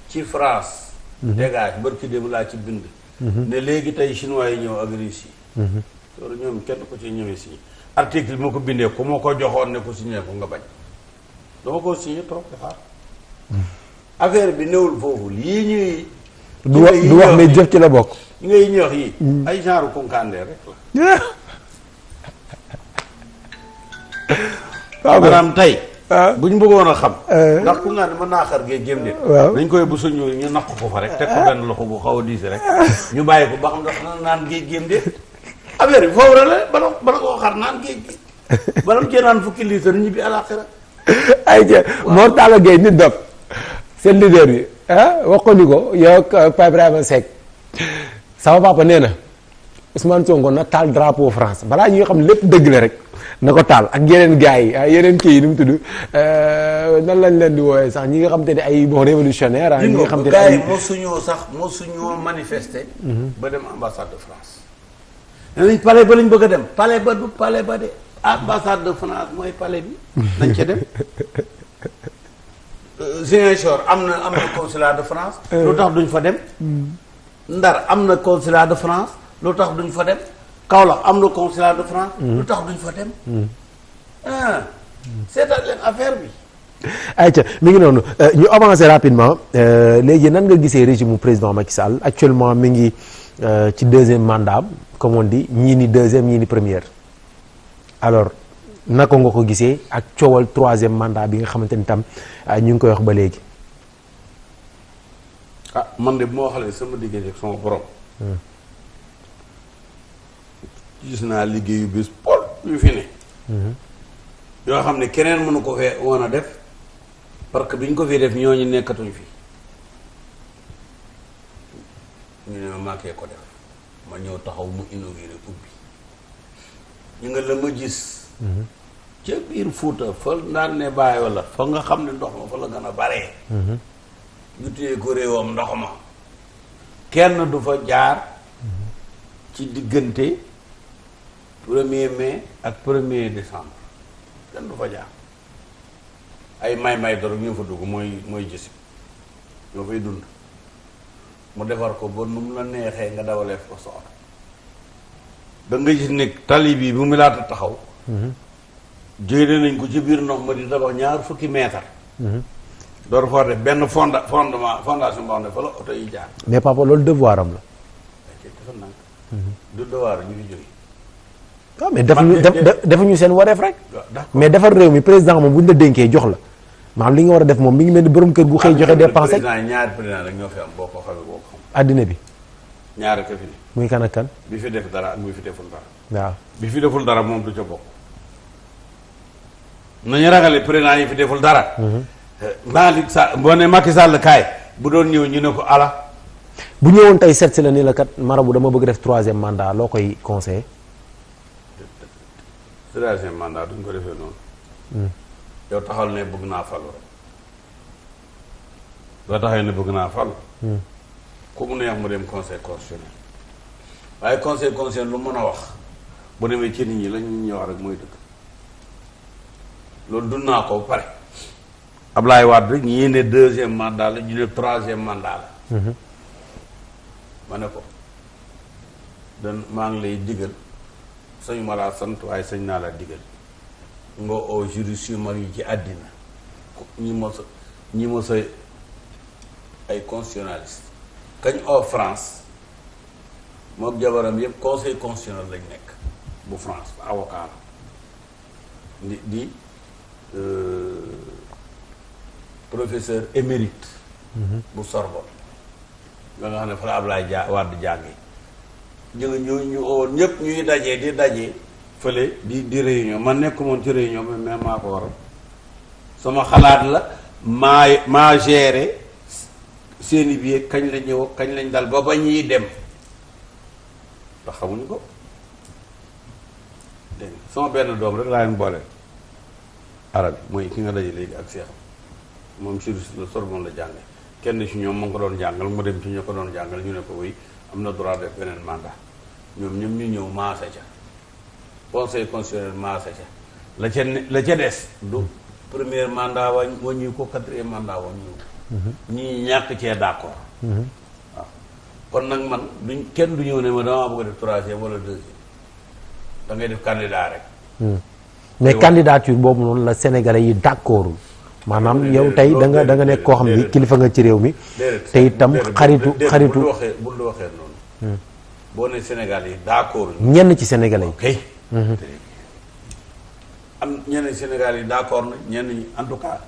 ci France dégage barki démb laa ci bind ne léegi tey chinois yi ñëw ak Russie yi loolu ñoom kenn ko ci ñëwee si article bi ma ko bindee ku ma ko joxoon ne ko signé ko nga bañ dama ko signé toog di xaar affaire bi newul foofu lii ñuy du wax mais jëf ci la bokk ñi ngay ñëwax yi ay genre kunkande rek la waaw maanaam tey bu ñu bëggoon a xam ndax ku nga ne mën naa xar gee gém de dañ koy bu suñu ñu naq ko fa rek teg ko benn loxo bu xaw a diise rek ñu bàyyi ko ba xam ndax naan géej gém de affaire bi foofu rek la bala koo xar naan géej gi balam cee naan fukki litre ñibbi àlaxira ay Mor Talla Gueye nit dof seen leader yi wax ko ni ko yow Pape Ibrahima Seck sama papa nee na Ousmane Sonko na taal drapeau France balaa ñuy xam lépp dëgg la rek na ko taal ak yeneen gars yi yeneen kii yi nu mu tudd nan lañ leen di woowee sax ñi nga xam te ne ay bon révolutionnaire ñi nga xam te ne gars yi mosuñoo manifester. ba dem ambassade de France. nee nañ palais ba lañ bëgg a dem palais ba du palais ba de ambassade de France mooy palais bi. nañ ca dem. Ziguinchor am na consulat de France. lu tax duñ fa dem. Ndar am na consulat de France lu tax duñ fa dem. Kaolack am na consulat de France. lu tax duñ fa dem. seetal leen affaire bi. ayca mi ngi noonu ñu avancer rapidement léegi nan nga gisee régime mu président Macky Sall actuellement mi ngi ci deuxième mandat comme on dit ñii ni deuxième ñii ni première alors naka nga ko gisee ak coowal troisième mandat bi nga xamante ni tam ñu ngi koy wax ba léegi. ah man de bu ma waxalee sama diggante ak sama borom. gis naa liggéeyu bis pol yu fi ne. yoo xam ne keneen mënu ko fee woon a def parce que bi ñu ko fi def ñooñu nekkatuñ fi ñu ne ma maakee ko def ma ñëw taxaw mu inauguré ubbi ñu nga la ma gis ca biir Fuuta fa naan ne bàyyi wala fa nga xam ne ndox ma fa la gën a baree ñu téye ko réewam ndox ma kenn du fa jaar ci diggante 1er mai ak 1er décembre kenn du fa jaar ay may dorog ñoo fa dugg mooy gis ñoo fay dund mu defar ko ba nu mu la neexee nga dawalee ko soxla da nga gis ne tali bi bu mu laata taxaw jëlee nañ ko ci biir ndox ma di tabax ñaar fukki mètre door foo def benn fondation boo xam ne fa la oto yi jaar mais papa loolu devoir am la. dafa nang du devoir ñu fi jóge waaw mais defuñu seen wareef rek. mais defar réew mi président moom bu ñu la dénkee jox la maanaam li nga war a def moom mi ngi mel ni borom kër gu xëy joxe dépense rek. ñaari président rek ñoo fi am boo ko xamee boo ko xam. addina bi. ñaari ka fi ne. muy kan ak kan. bi fi def dara ak bi fi deful dara. waaw bi fi deful dara moom du ca bokk. nañu ragale président yi fi deful dara. Malick Sall boo ne Macky Sall kaay bu doon ñëw ñu ne ko ala. bu ñëwoon tey seet si la ni la kat marabu dama bëgg def troisième mandat loo koy conseillé. troisième mandat duñ ko defee noonu. yow taxal ne bëgg naa falu rek. doo taxee ne bëgg naa falu. ku mu neex mu dem conseil constitutionnel. waaye conseil constitutionnel lu mën a wax bu demee ci nit ñi la ñu wax rek mooy dëgg. loolu dund naa ko ba pare. Ablaye Wade ñii ne deuxième mandat la ñu ne troisième mandat la. ma ne ko maa ngi lay digal sañu ma laa sant waaye sañ naa laa digal nga oo juriste yu mag yi ci àddina ñi mos a ay constitutionnaliste kañ oo France moom jabaram yëpp conseil constitutionnel lañ nekk bu France avocat la di professeur émérite bu Sorbonne nga xam ne fa la Ablaye Wade jàngi ñu woon ñëpp ñuy dajee di dajee fële di réunion man nekkumoon ci réunion bi mais maa ko waral sama xalaat la maa géré seeni biir kañ la ñëw kañ lañ dal ba ñuy dem ndax xamuñu ko dégg nga sama benn doom rek laa leen boole arab mooy ki nga daje léegi ak seexam moom juriste la Sorbonne la jànge kenn ci ñoom mu ngi ko doon jàngal mu dem ci ñu ko doon jàngal ñu ne ko wéy am na droit def beneen mandat ñoom ñoom ñu ñëw maasa ca conseil constitutionnel maasa ca la ca des du premier mandat waññu ko quatrième mandat waññu ko ñii ñàkk cee d'accord waaw kon nag man kenn du ñëw ne ma damaa bëgg a def troisième wala deuxième da ngay def candidat rek mais candidature boobu noonu la Sénégalais yi d'accordul maanaam yow tey da nga nekk koo xam ni kilifa nga ci réew mi te itam xaritu bul du waxee noonu boo ne Sénégal yi d'accord ñenn ci Sénégalais yi kay am ñenn Sénégal yi d'accord na ñenn ñi en tout cas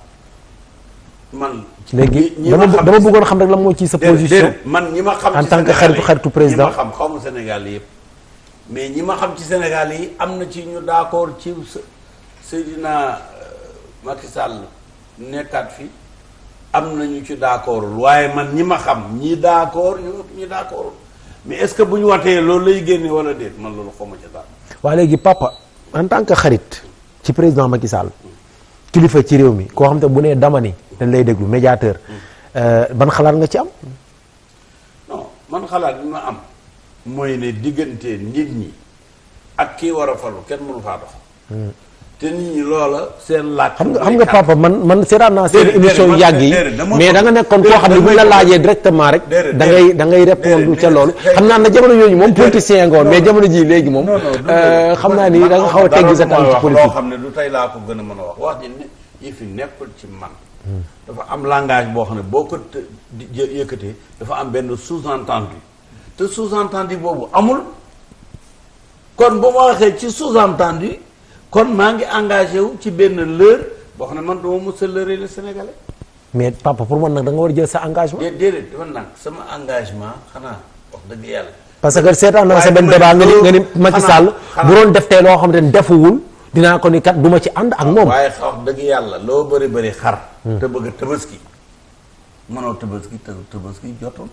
man léegi dama bëggoon xam rek la moo ci sa position man ñi ma xam en tant que xaritu président ñi ma xam xaw ma Sénégal yi yëpp mais ñi ma xam ci Sénégal yi am na ci ñu d'accord ci Seydina Macky Sall nekkaat fi am na ñu ci d'accordul waaye man ñi ma xam ñi d'accord ñu ëpp ñi d'accordul mais est-ce que bu ñu watee loolu lay génne wala déet man loolu xawma ci daal. waa léegi papa en tant que xarit ci président Macky Sall kilifa ci réew mi koo xam te bu nee dama ni dañ lay déglu médiateur ban xalaat nga ci am. non man xalaat bi ma am mooy ne diggante nit ñi ak kii war a falu kenn mënu faa dox. te nit ñi loola seen laaj. xam nga papa man seetaan naa seen émission yu yàgg yi mais da nga nekkoon koo xam ne bu la laajee directement rek. da ngay répondre ca loolu. xam naa ne jamono yooyu moom politicien nga woon mais jamono ji léegi moom. xam naa ni da nga xaw a teggi sa tànk ci politique. loo xam ne du tey laa ko gën a mën a wax ji ne yi fi nekkul ci man. dafa am langage boo xam ne boo ko yëkkatee dafa am benn sous-entendu te sous-entendu boobu amul kon bu ma waxee ci sous-entendu kon maa ngi engagé wu ci benn leurre boo xam ne man dama mos a leurrer le Sénégalais. mais papa pour man nag da nga war a jël sa engagement. déedéet dama nag sama engagement xanaa wax dëgg yàlla. parce que seetaan na sa benn débat nga ni Macky Sall bu doon def tey loo xam ne defuwul dinaa ko ni kat du ma ci ànd ak moom. waaye wax dëgg yàlla loo bëri xar. te bëgg a tabaski mënoo tabaski te tabaski jotul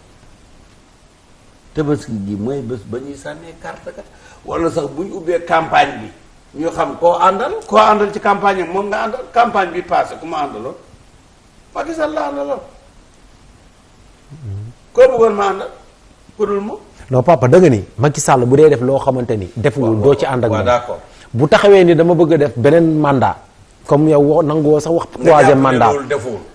tabaski gi mooy bés ba ñuy sànnee carte kat wala sax bu ñu ubbee campagne bi. ñu xam koo àndal ci campagne moom nga àndal campagne bi passé ku ma àndaloon Macky Sall la àndaloon koo bëggoon ma àndal ku dul moom. non papa da nga ni Macky Sall bu dee def loo xamante ni. defuwul doo ci ànd ak moom d'accord bu taxawee ni dama bëgg a def beneen mandat comme yow nanguwoo sax wax. troisième mandat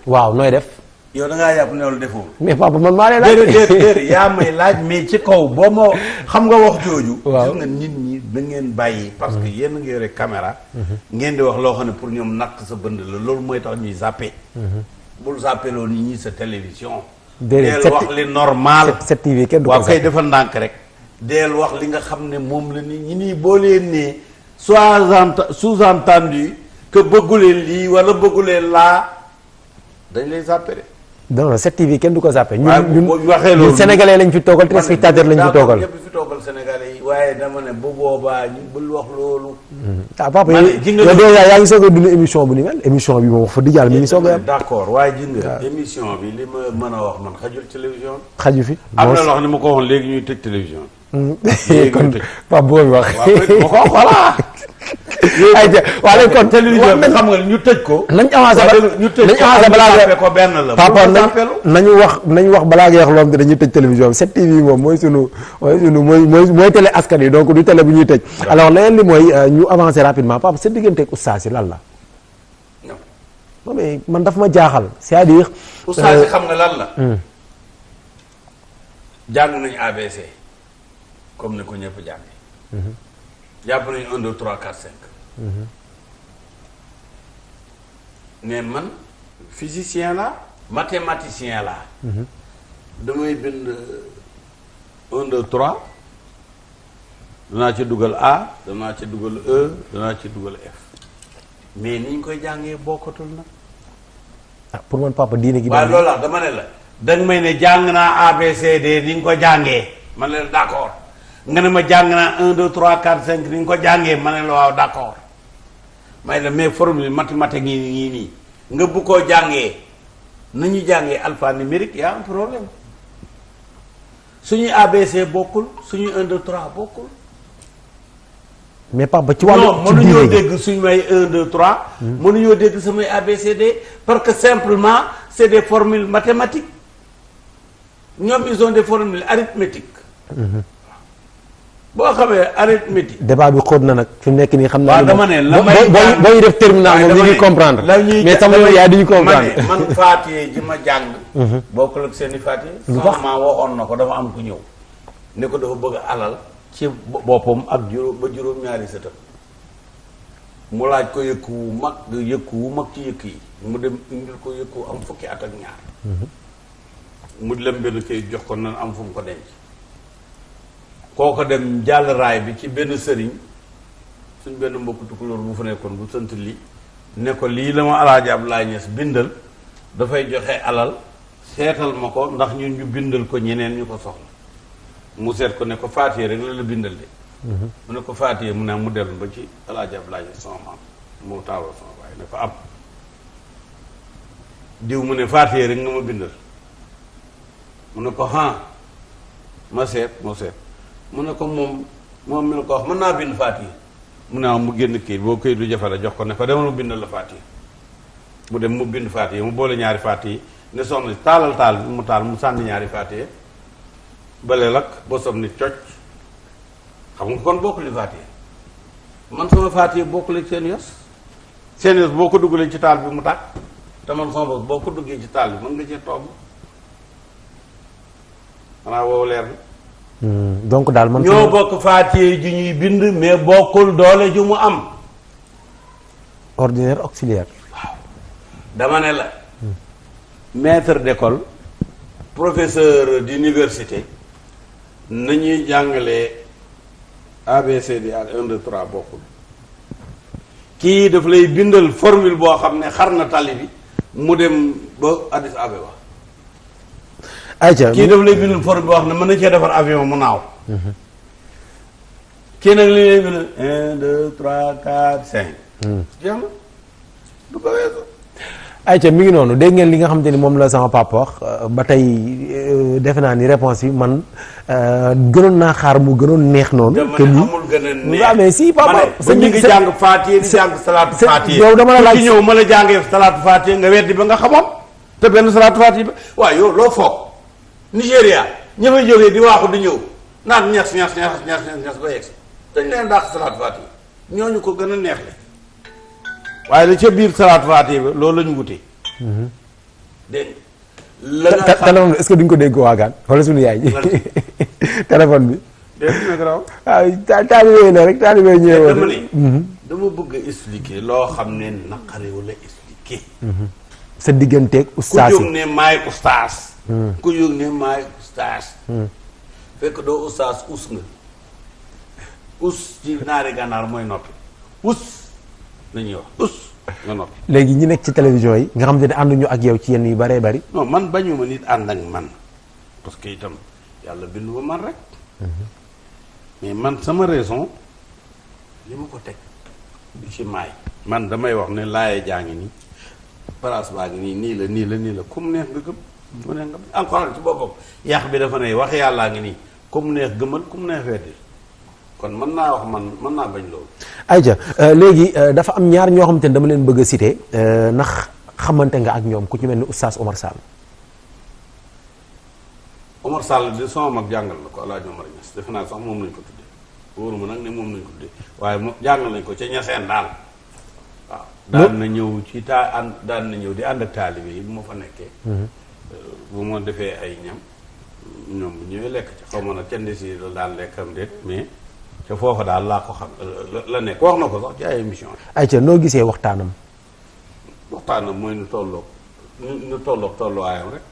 waaw nooy def. yow da ngaa yàpp ne loolu deful. mais papa man maa lay laaj. déedéet yaa may laaj mais ci kaw boo ma xam nga wax jooju. waaw gis nga nit ñi da ngeen bàyyi. parce que yéen nga yore caméra. ngeen di wax loo xam ne pour ñoom natt sa bënd la loolu mooy tax ñuy zappé. bul zappé loolu nit ñi sa télévision. déedéet deel wax li normal. 7TV kenn du ko waaw kay defal ndànk rek. deel wax li nga xam ne moom la nit ñi nii boo leen nee sous-entendu que bëgguleen lii wala bëgguleen laa dañ lay zappé de. non 7TV kenn du ko zappé. ñun waxee loolu ñun sénégalais lañ fi toogal téléspectateur lañ fi toogal. ñëpp fi toogal sénégalais yi waaye dama ne bu boobaa ñu bul wax loolu. ah papa yow déjà yaa ngi soog a dund émission bu ni mel émission bi moom wax fa di jàll mi ngi soog a am. d'accord waaye gis nga émission bi li ma mën a wax man xajul télévision. xaju fi am na loo xam ne ma ko waxoon léegi ñuy tëj télévision. kon Pape boobu wax. ma ko voilà. ayca waa léegi kon télévision bi xam nga ñu tëj ko. nañ avancé balaa nga ko benn la. papa nañu wax balaa nga wax loolu dañuy tëj télévision bi 7TV moom mooy télé askan yi donc du télé bu ñuy tëj. alors leneen li mooy ñu avancé rapidement papa sa diggante ak oustaz yi lan la. non mais man daf ma jaaxal c'est-à-dire. oustaz yi xam nga lan la. jàng nañu ABC comme ni ko ñëpp jàngee. jàpp nañu 1 2 3 4 5. mais man physicien la mathématicien la. damay bind 1 2 3 danaa ci dugal A danaa ci dugal E danaa ci dugal F mais ni ñu koy jàngee bokkatul nag. ah pour man papa diine gi. waaw loolu la dama ne la. danga may ne jàng naa ABCD ni nga ko jàngee man la d'accord. nga ne ma jàng naa 1 2 3 4 5 ni nga ko jàngee ma ne la waaw d'accord may la mais formule mathématique yi nii nga bu koo jàngee nañu jàngee alphanumérique y a un problème suñuy ABC bokkul suñuy 1 2 3 bokkul. mais papa ci wàllu non mënuñoo dégg suñu may 1 2 3. mënuñoo dégg samay ABCD parce que simplement c'est des formules mathématiques ñoom ils ont des formules arithmétiques. boo xamee arithmétique. débat bi xóot na nag fi mu nekk nii xam naa. waaw dama ne la may booy def terminal moom ñu ngi comprendre. mais sama yow yaa duñu comprendre. man Faatiye ji ma jàng. bokkul ak seen i Faatiye. lu tax sama waxoon na ko dafa am ku ñëw. ne ko dafa bëgg alal ci boppam ak juróom-ñaari sëtam. mu laaj ko yëkku wu mag ci yëkk yi mu dem indil ko yëkku am fukki at ak ñaar. mu lem benn kayit jox ko nan am fu mu ko denc. kooko dem jàll raay bi ci benn sëriñ suñ benn mbokk tukulóor bu fa nekkoon bu sant lii ne ko lii la ma Alaaji Abdoulaye Niass bindal dafay joxe alal seetal ma ko ndax ñun ñu bindal ko ñeneen ñu ko soxla mu seet ko ne ko Faatiye rek la bindal de mu ne ko Faatiye mu ne mu dellu ba ci Alaaji Abdoulaye Niass sama maam mu taawal sama baay ne ko am diw mu ne Faatiha rek nga ma bindal mu ne ko ma seet mu ne ko moom mi ne ko wax mën naa bind Faatiha mu ne mu génn kii boo këy du jafe la jox ko ne ko demal mu bindal la Faatiha mu dem mu bind Faatiha mu boole ñaari Faatiha ne soxna taalal taal bi mu taal mu sànni ñaari Faatiha bale lakk bosam ni cocc xam nga kon bokk li Faatiha man sama Faatiha bokk li seen yos boo ko duggalee ci taal bi mu tàkk te man sama bos boo ko duggee ci taal bi mën nga cee togg xanaa woowu leer na donc daal man ñoo bokk Faatiha ji ñuy bind mais bokkul doole ju mu am ordinaire auxiliaire waaw dama ne la maître d'école professeur d'université nañuy jàngalee ABCD ak 1 2 3 bokkul kii daf lay bindal formule boo xam ne xar na tali bi mu dem ba Addis Abeba ayca kii daf lay bindal formule boo xam ne mën na cee defar avion mu naaw kii nag li lay bindal 1 2 3 4 5 jeex na du ko weesu ayca mi ngi noonu dégg ngeen li nga xamante ni moom la sama papa wax ba tey defe naa ni réponse bi man gënoon naa xaar mu gënoon neex noonu. que ni amul gën a neex waaw mais si papa. sa ñu ngi jàng Faatiha di jàng salaatu Faatiha yow dama la laaj ci ñëw ma la jàngee salaatu Faatiha nga weddi ba nga xamoon te benn salaatu Faatiha ba waaw yow loo foog Nigéria ña fay jógee di waaxu di ñëw naan ñas ba yegg dañ leen dàq salaatu Faatiha ñooñu ko gën a neex le waaye la ca biir salaatu Faatiha ba loolu la ñu wutee dégg la nga xam téléphone bi est-ce que duñ ko dégg waagaan wala suñu yaay ji téléphone bi dégg nga garaaw waaw taalibe la rek taalibe ñëwee dama ne dama bëgg a expliquer loo xam ne naqari wala expliquer sa digganteeg ku ustaas jóg ne maay ustaas ku jóg ne maay ustaas fekk doo ustaas us nga us ci naari gànnaar mooy noppi us lañuy wax us nga noppi léegi ñi nekk ci télévision yi nga xam ne ànduñu ak yow ci yenn yu bëree bëri non man bañuma nit ànd ak man parce que itam yàlla bindu ba man rek mais man sama raison li ma ko teg du ci maay man damay wax ne laaye jaa ngi nii place baa ngi nii nii la comme neex nga gëm mu neex nga alxuraan ci boppam yàq bi dafa ne wax yàllaa ngi nii comme neex gëmal comme neex weddi kon mën naa wax man mën naa bañ loolu ayca léegi dafa am ñaar ñoo xamante ne dama leen bëgg a citer ndax xamante nga ak ñoom ku ci mel ni oustaz Omar Sall Omar Sall di sama mag jàngal la ko El Hadj Omar Niass defe naa sax moom lañ ko tuddee wóoruma nag ne moom lañ ko tuddee waaye moom jàngal nañ ko ca ñaseen daal waaw daan na ñëw ci daan na ñëw di ànd ak taalibe yi bu ma fa nekkee bu ma defee ay ñam ñoom bu ñëwee lekk ci xaw ma nag kenn si la daan lekkam déet mais te foofa daal laa ko xam la nekk wax na ko sax ci ay émission ayca noo gisee waxtaanam mooy nu tolloog tolluwaayam rek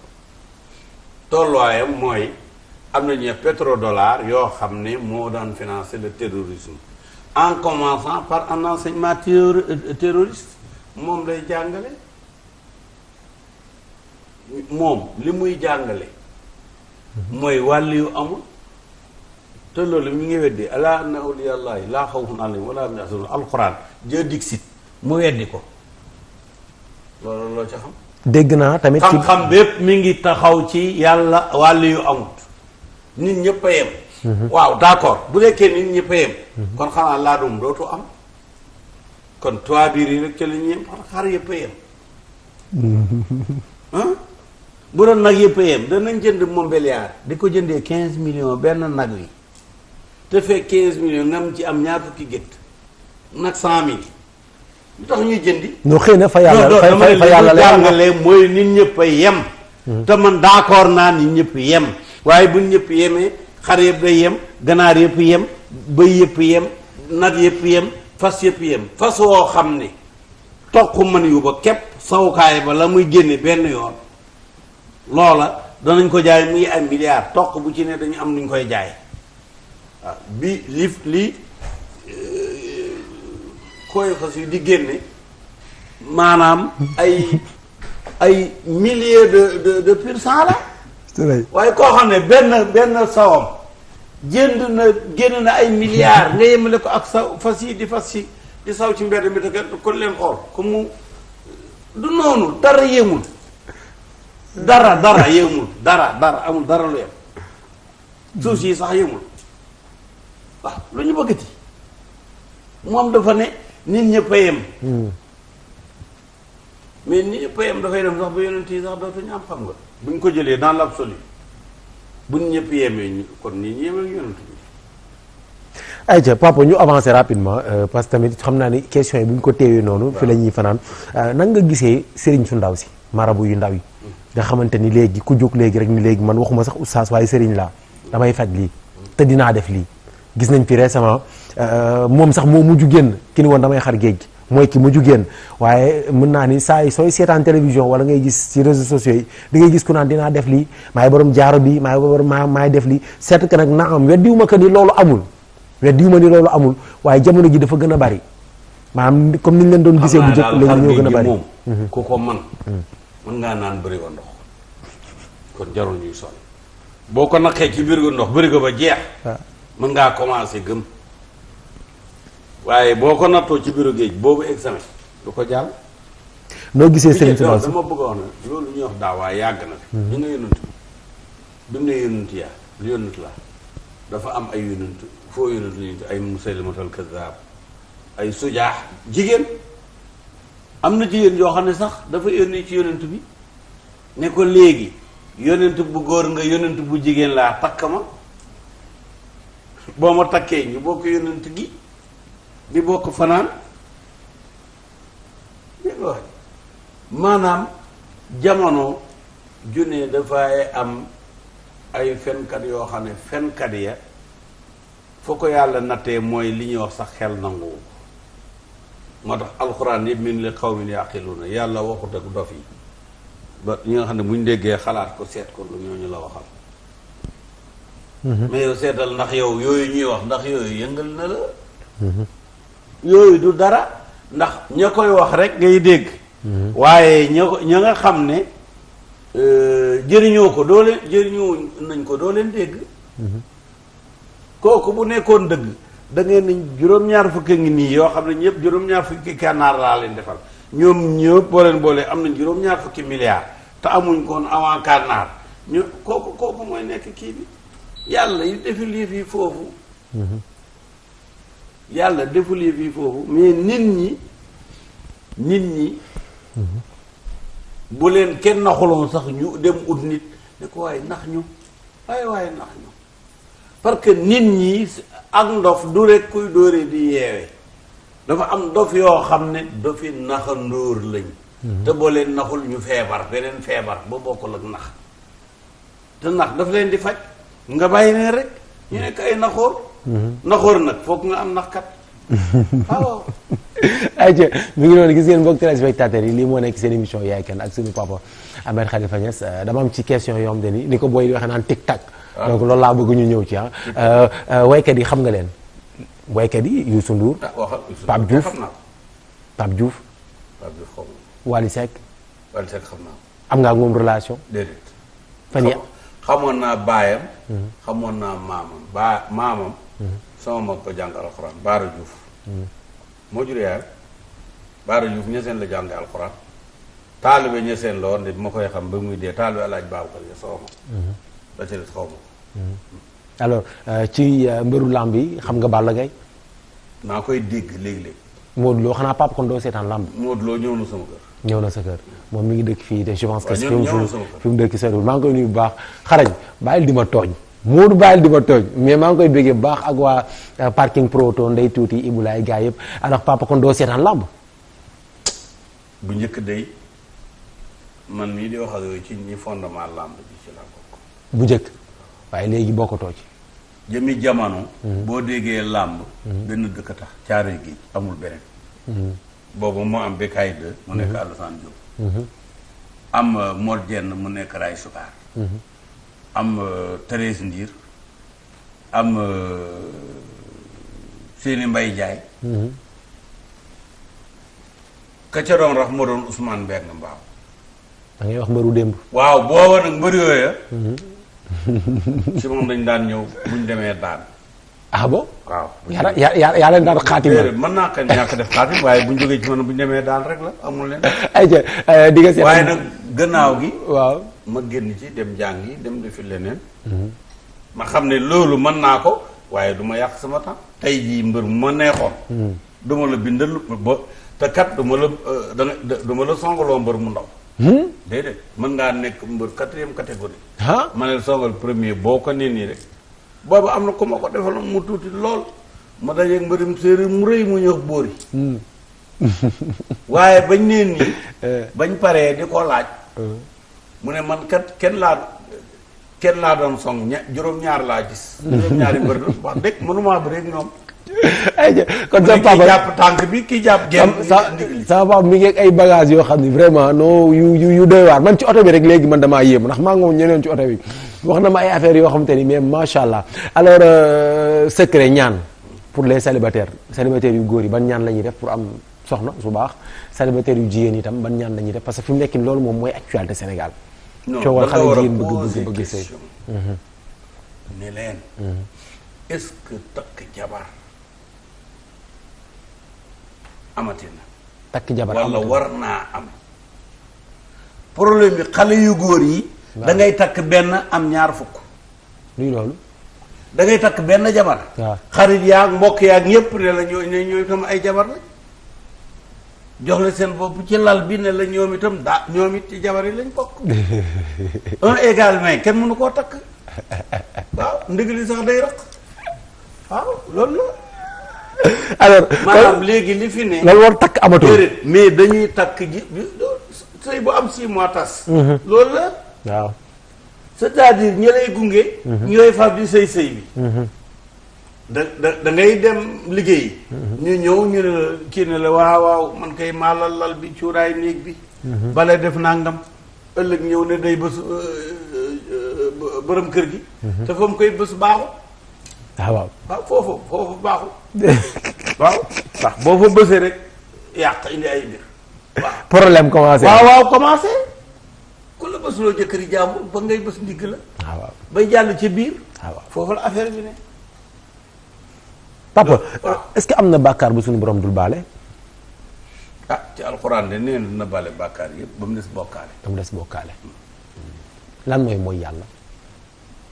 tolluwaayam mooy am nañu pétrodollar yoo xam ne moo daan financer le terrorisme en commençant par un enseignement terroriste moom lay jàngale moom li muy jàngale mooy wàll yu amul te loolu mi ngi weddi alaa anna awliyallaahi laa xawfun alayhim wala hum yaxzanun alquran jë dixit mu weddi ko loolu loo ca xam dégg naa tamit ci xam-xam bépp mi ngi taxaw ci yàlla wàll yu amut nit ñëpp a yem waaw d'accord bu nekkee nit ñëpp a yem kon xanaa laadum dootu am kon toit biir yi rek ca la ñu yem xar yëpp a yem bu doon nag yëpp a yem danañ jënd Montbéliard di ko jëndee 15 millions benn nag wi te fekk 15 millions nga am ci am ñaar fukki gétt nag 100 000 lu tax ñuy jëndi no xëy na fa yàlla fa yàlla la jàngale mooy nit ñëpp a yem te man d'accord naa nit ñëpp yem waaye buñ ñëpp yemee xar yëpp day yem ganaar yëpp yem bëy yëpp yem nag yëpp yem fas yëpp yem fas woo xam ne toq mën yu ba képp sawukaay ba la muy génne benn yoon loola danañ ko jaay muy ay milliards toq bu ci ne dañu am nuñ koy jaay waaw bi li koy fas yu di génne maanaam ay milliers de pourcent la waaye koo xam ne benn sawam génn na ay milliards nga yemale ko ak sa fas yi di saw ci mbedd mi te kenn kon leen xool comme mu du noonu dara yemul dara yemul dara amul dara lu yem suuf si sax yemul waaw lu ñu bëggati moom dafa ne nit ñëpp a yem mais nit ñëpp a yem dafay dem sax ba yonent yi sax dootuñu am xam nga buñ ko jëlee dans l'absolu buñ ñëpp yemee kon nit ñi yem ak yonent bi. ayca papa ñu avancer rapidement parce que tamit xam naa ni question yi bu ñu ko teewee noonu. fi la ñuy fanaan nan nga gisee sëriñ su ndaw si marabu yu ndaw yi. nga xamante ni léegi ku jóg léegi rek ni léegi man waxuma sax oustaz waaye sëriñ laa damay faj lii te dinaa def lii gis nañ fi récemment moom sax moo mujj génn ki ni woon damay xar géej gi mooy ki mujj génn waaye mën naa ni saa yi sooy seetaan télévision wala ngay gis ci réseaux sociaux yi da ngay gis ku naan dinaa def lii maay borom jaaro bi maay def lii seet que nag na am weddiwuma que ni loolu amul weddiwuma ni loolu amul waaye jamono ji dafa gën a bari maanaam comme niñ leen doon gisee bu jëkk léegi ñoo gën a bari moom ku ko man mën ngaa naan bërigo ndox kon jarul ñuy sonn boo ko naqee ci bërigo ndox bërigo ba jeex mën ngaa commencé gëm waaye boo ko nattoo ci bureau géej boobu examen du ko jàll. noo gisee sëriñ si dama bëgg a wax ne loolu ñuy wax daaw waaye yàgg na fi. ñu nga yonent bi mu ne yonent yaa lu yonent la dafa am ay yonent foo yonent lañu ay Musaylimatul Kazzaab ay Sujaax jigéen am na jigéen yoo xam ne sax dafa yónni ci yonent bi ne ko léegi yonent bu góor nga yonent bu jigéen laa takk ma boo ma takkee ñu bokk yonent gi di bokk fanaan dégg nga maanaam jamono junne dafay am ay fenkat yoo xam ne fenkat ya foo ko yàlla nattee mooy li ñuy wax sax xel nanguwu moo tax alxuraan yëpp min li qawmin yaqiluuna yàlla waxut ak dof yi ba ñi nga xam ne bu ñu déggee xalaat ko seet ko lu ñooñu la waxal mais yow seetal ndax yow yooyu ñuy wax ndax yooyu yëngal na la yooyu du dara ndax ña koy wax rek ngay dégg waaye ña nga xam ne jëriñoo ko doo leen jëriñoo nañ ko doo leen dégg kooku bu nekkoon dëgg da ngeen ni juróom-ñaar fukki ngi nii yoo xam ne ñëpp juróom-ñaar fukki kànnaar laa leen defal ñoom ñëpp boo leen boolee am nañ juróom-ñaar fukki milliards te amuñ koon avant kànnaar ñu kooku mooy nekk kii bi yàlla yi deful yëf yi foofu yàlla deful yëf yi foofu mais nit ñi bu leen kenn naxuloon sax ñu dem ut nit ne ko waaye nax ñu waaye nax ñu parce que nit ñi ak ndof du rek kuy dóore di yeewe dafa am dof yoo xam ne dofi naxandóor lañ te boo leen naxul ñu feebar beneen feebar ba bokkul ak nax te nax daf leen di faj nga bàyyi ne rek ñu nekk ay naxoor naxoor nag foog nga am naxkat waaw ayca mi ngi noonu gis ngeen mbokk téléspectateurs yi lii moo nekk seen émission Yaay Kan ak suñu papa Ahmed Khalifa Niass dama am ci question yoo xam te ni ko booy di waxee naan tic tac donc loolu laa bëgg ñu ñëw ci waykat yi xam nga leen waykat yi Youssou Ndour Pape Diouf Wally Seck xam naa am nga ak moom relation déedéet fan yi xamoon naa baayam xamoon naa maamam sama mag ko jàng alxuraan Baara Diouf moo jur yaay Baara Diouf ñeseen la jàng alxuraan taalibe ñeseen la woon ne bi ma koy xam ba muy dee taalibe alaaj Babacar ya soo ma da ci des xaw ma alors ci mbëru làmb yi xam nga Balla Gaye maa koy dégg léegi-léegi Modou Lo xanaa papa kon doo seetaan làmb Modou Lo ñëw na sama kër ñëw na sa kër moom mi ngi dëkk fii te je pense que fi mu dëkk soriwul maa ngi koy nuyu bu baax xarañ bàyyil di ma tooñ Modou bàyyil di ma tooñ mais maa ngi koy béggee bu baax ak waa parking proto Ndey Tuuti Ibulaay gars yëpp alors papa kon doo seetaan làmb bu njëkk day man mii di wax ak yooyu ci ñi fondement làmb ji ci laa bokk bu njëkk waaye léegi bokkatoo ci jëmi jamono boo déggee làmb benn dëkk tax Caaroy Géej amul beneen boobu moo am Bécaye 2 mu nekk Alassane Diop am Mor Dieng mu nekk Ray Sukaar am Thérèse Ndiir am Séni Mbay Jaay ka ca doon rax moo doon Ousmane Mbengue Mbaaw da ngay wax mbëru démb waaw booba nag mbër yooya ci moom dañ daan ñëw buñ demee daan ah bon waaw. yaa leen daan xaatimal. déedéet mën naa ko ñàkk def xaatim waaye bu ñu jógee ci man bu ñu demee daan rek la amul leen. ayca di nga seet. waaye nag gannaaw gi. waaw ma génn ci dem jàngi dem defi leneen. ma xam ne loolu mën naa ko waaye du ma yàq sama temps. tey jii mbër mu ma neexoon. du ma la bindal ba te kat du ma la songaloo mbër mu ndaw. déedéet mën ngaa nekk mbër 4e catégorie. ma ne songal premier boo ko nee nii rek. boobu am na ku ma ko defaloon mu tuuti lool ma dajeeg mbërum séeréer mu rëy mu ñëw boori. waaye bañ nee nii. bañ paree di ko laaj. mu ne man kat kenn laa doon song juróom-ñaar laa gis. juróom-ñaari mbër wax dëgg mënumaa bëri ak ñoom. ayca kon sama papa kii jàpp tànk bi kii jàpp genn sama papa mi ngi ak ay bagages yoo xam ni vraiment non yu doy waar man ci oto bi rek léegi man damaa yéemu ndax maa ngi woon ñeneen ci oto bi wax na ma ay affaires yoo xamante ni mais macha allah alors secret ñaan pour les célibataires yu góor yi ban ñaan la ñuy def pour am soxna su baax célibataires yu jigéen itam ban ñaan la ñuy def parce que fi mu nekk loolu moom mooy actualité Sénégal. coowal xale jigéen bëgg sëy ne leen est-ce que takk jabar amati na. takk jabar wala war naa am. problème bi xale yu góor yi. da ngay takk benn am ñaar fukk. luy loolu. da ngay takk benn jabar. waaw xarit yaag mbokk yaag ñëpp ne la ñoo itam ay jabar la. jox la seen bopp ci lal bi ne la ñoom itam ñoom it ci jabar yi lañ bokk. un également kenn mënu koo takk. waaw ndigali sax day raq. waaw loolu la. alors maanaam léegi li fi ne. loolu war takk amatul. mais dañuy takk ji sëy bu am 6 mois tas. loolu la. waaw. c'est-à-dire ñi lay gunge. ñooy fab di sëy bi. da ngay dem liggéey. ñu ñëw ñu ne la kii ne la waaw man kay maalal lal bi cuuraay néeg bi. bale def nangam. ëllëg ñëw ne day bës borom kër gi. te fa mu koy bës baaxu. waaw foofu baaxul. waaw ndax boo fa bësee rek yàq indi ay mbir. waaw problème commencé. waaw commencé. ku la bësuloo jëkkëri jàmbur ba ngay bës ndigg la. waaw bay jàll ci biir. waaw foofu la affaire bi ne. papa est-ce que am na bàkkaar bu suñu borom dul baale. ah ci alxuraan de nee na dina baale bàkkaar yëpp ba mu des bokkaale. ba mu des bokkaale. lan mooy yàlla.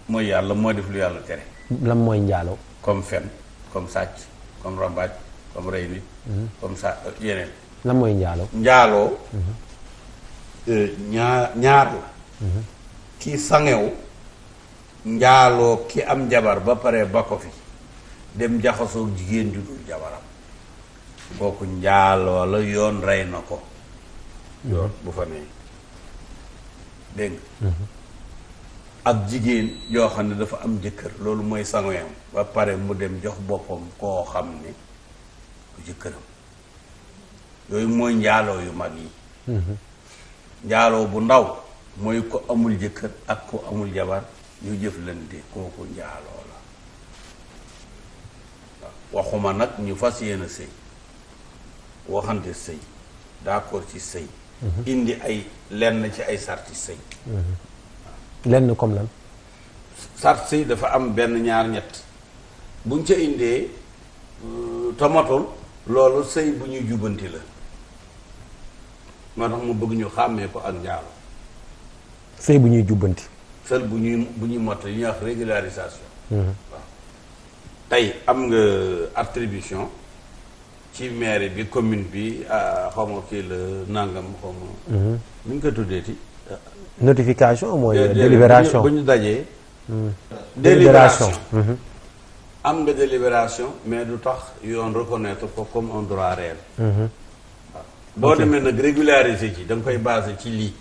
mooy yàlla moo def lu yàlla tere. lan mooy njaaloo. comme fen comme sàcc comme rambaaj comme rey nit. comme ça yeneen. lan mooy njaaloo. njaaloo. ñaar la. kii sangewu njaaloo ki am jabar ba pare ba ko fi dem jaxasoo jigéen ju dul jabaram kooku njaaloo la yoon rey na ko. yoon bu fa nee dégg nga. ak jigéen yoo xam ne dafa am jëkkër loolu mooy sangoyam ba pare mu dem jox boppam koo xam ne ku jëkkëram yooyu mooy njaaloo yu mag yi. njaaloo bu ndaw mooy ko amul jëkkër ak ko amul jabar ñu jëflante kooku njaaloo la waxuma nag ñu fas yéene sëy waxante sëy d'accord ci sëy indi ay lenn ci ay sarti sëy lenn comme lan. sart sëy dafa am benn ñaar ñett buñ ca indee tomatul loolu sëy bu ñuy jubbanti la moo tax mu bëgg ñu xàmmee ko ak njaalo. sëy bu ñuy jubbanti. sëy bu ñuy mott li ñuy wax régularisation. waaw tey am nga attribution ci mairie bi commune bi xaw ma kii la nangam xaw ma. nu ñu ko tuddeeti. notification mooy. délibération bu ñu dajee. délibération. am nga délibération mais du tax yoon reconnaître ko comme un droit réel. boo demee nag régulariser ci da nga koy basé ci lii.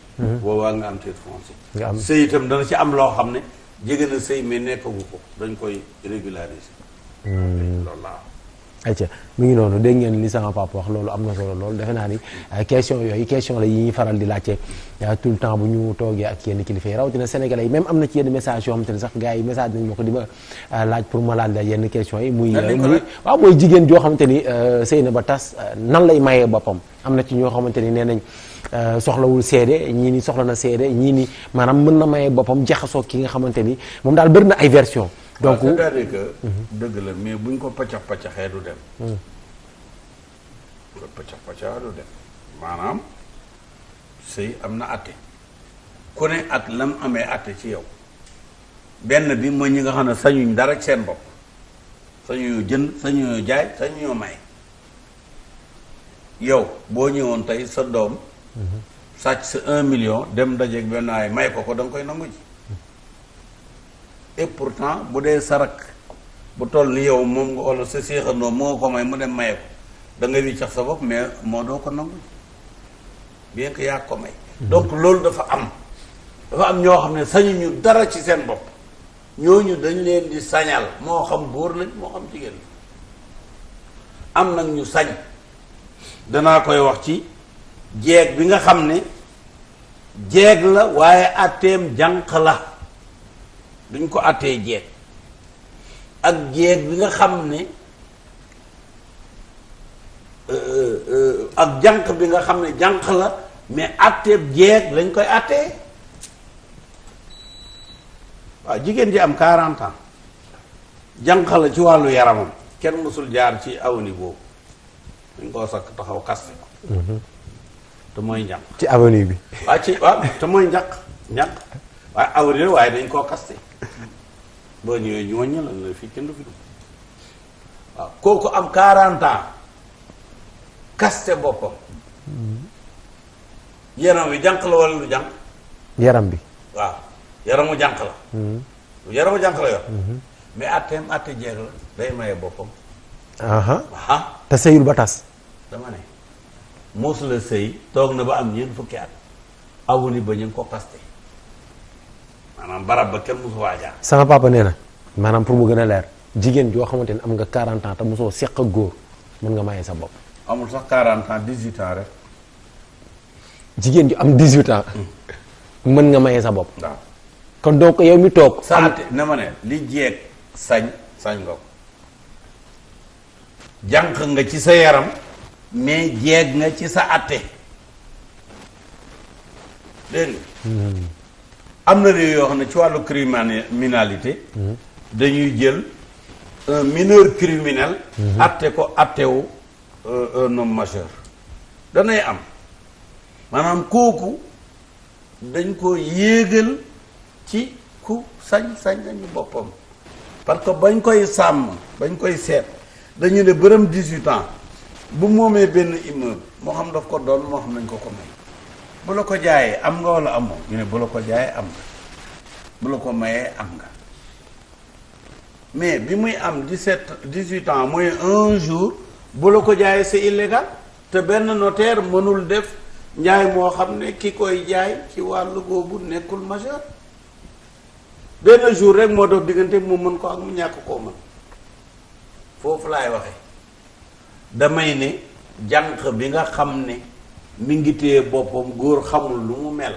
boobaa nga am titre foncier. nga am sëy itam dana ci am loo xam ne jege na sëy mais nekkagu ko dañ koy régulariser. loolu laa ayca mi ngi noonu dégg ngeen li sama papa wax loolu am na solo loolu defe naa ni question yooyu question la yi ñuy faral di laajte tout le temps bu ñu toogee ak yenn kilifa yi rawatina sénégalais yi même am na ci yenn message yoo xamante ne sax gars yi message nañ ma ko di ma laaj pour ma laaj la yenn question yi muy waaw mooy jigéen joo xamante ni sëy na ba tas nan lay mayee boppam am na ci ñoo xamante ni nee nañ soxlawul seede ñii ni soxla na seede ñii ni maanaam mën na mayee boppam jaxasoo ki nga xamante ni moom daal bëri na ay version donc c'est-à-dire que dëgg la mais buñ ko paccax-paccaxee du dem ko paccax-paccaxee du dem maanaam sëy am na atte ku ne ak lam amee atte ci yow benn bi mooy ñi nga xam ne sañuñ dara ci seen bopp sañuñoo jënd sañuñoo jaay sañuñoo may yow boo ñëwoon tey sa doom sàcc sa 1 million dem dajeeg benn ay may ko da nga koy nangu ji et pourtant bu dee sarak bu toll ni yow moom nga wala sa séexandoo moo ko may mu dem maye ko da nga wiccax sa bopp mais moo doo ko nangu ji bien que yaa ko may donc loolu dafa am ñoo xam ne sañuñu dara ci seen bopp ñooñu dañ leen di sañal moo xam góor lañ moo xam jigéen la am nag ñu sañ danaa koy wax ci jeeg bi nga xam ne jeeg la waaye atteem jànq la duñ ko attee jeeg ak jeeg bi nga xam ne ak jànq bi nga xam ne jànq la mais atteem jeeg lañ koy attee waaw jigéen ji am 40 ans jànq la ci wàllu yaramam kenn mësul jaar ci awni boobu dañ koo sakk taxaw kaste ko te mooy njànq ci avenue bi waaw te mooy njànq waaye awni waaye dañ koo kaste boo ñëwee ñu wàññi la fii kenn du fi dugg waaw kooku am 40 ans kaste boppam yaram wi jànq la wala lu jànq yaram bi waaw yaramu jànq la yaramu jànq la yor mais atteem atte jeeg la day maye boppam te sëyul ba tas dama ne moos la sëy toog na ba am ñeent fukki at awuni ba ñu ngi ko kaste maanaam barab ba kenn mosu waa jaar sama papa nee na maanaam pour mu gën a leer jigéen joo xamante ne am nga 40 ans te mosoo seq ak góor mën nga maye sa bopp amul sax 40 ans 18 ans rek jigéen ju am 18 ans mën nga maye sa bopp waaw kon donc yow mi toog sa atte na ma ne li jeeg sañ nga ko jànq nga ci sa yaram mais jeeg nga ci sa atte dégg nga am na réew yoo xam ne ci wàllu criminalité dañuy jël un mineur criminel atte ko attewu un homme majeur danay am maanaam kooku dañ ko yéegal ci ku sañ nañu boppam parce que bañ koy sàmm bañ koy seet dañu ne bërëm 18 ans bu moomee benn immeuble moo xam daf ko doon moo xam nañ ko may bu la ko jaayee am nga wala amoo ñu ne bu la ko jaayee am nga bu la ko mayee am nga mais bi muy am 18 ans mooy un jour bu la ko jaayee c'est illégal te benn notaire mënul def njaay moo xam ne ki koy jaay ci wàllu googu nekkul majeur benn jour rek moo dox diggante mu mën ko ak mu ñàkk koo mën foofu laay waxee damay ne jànq bi nga xam ne mi ngi téye boppam góor xamul lu mu mel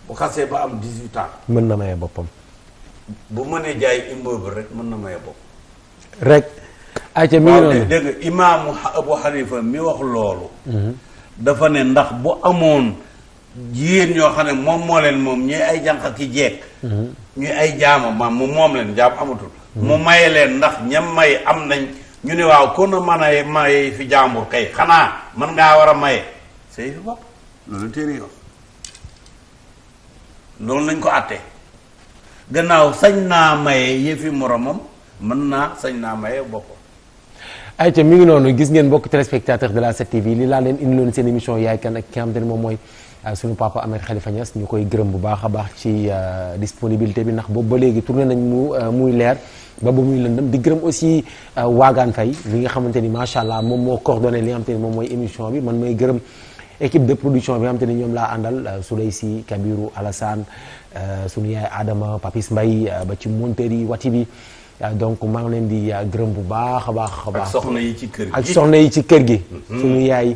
bu xasee ba am 18 ans mën na maye boppam bu mënee jaay immeuble rek mën na maye bopp rek ayca mi ngi noonu dégg nga imaamu Abu Hanifa mi wax loolu dafa ne ndax bu amoon jigéen ñoo xam ne moom moo leen moom ñuy ay jànq ki jeeg ñuy ay jaama maam mu moom leen jaam amatul mu maye leen ndax ñam may am nañ ñu ne waaw kon na mën a maye fi jaambur kay xanaa mën ngaa war a maye sëy fi bopp loolu téere yi wax loolu lañ ko àttee gannaaw sañ naa maye yëfi moromam sañ naa maye boppam ayca mi ngi noonu gis ngeen mbokk téléspectateur de la 7TV li laa leen indiloon seen émission yaay kan ak ki nga xamante ne moom mooy suñu papa Ahmed Khalifa Niass ñu koy gërëm bu baax a baax ci disponibilité bi ndax boobu ba léegi tourné nañ muy leer ba muy lëndëm di gërëm aussi Waagaan Faye li nga xamante ni macha allah moom moo coordonné li nga xamante ni moom mooy émission bi man may gërëm équipe de production bi nga xamante ni ñoom laa àndal Souleysi Kabiru Alassane suñu yaay Adama Papis Mbaye ba ci monteur yi wati bi donc maa ngi leen di gërëm bu baax a baax a baax. ak soxna yi ci kër gi ak soxna yi ci kër gi. suñu yaay.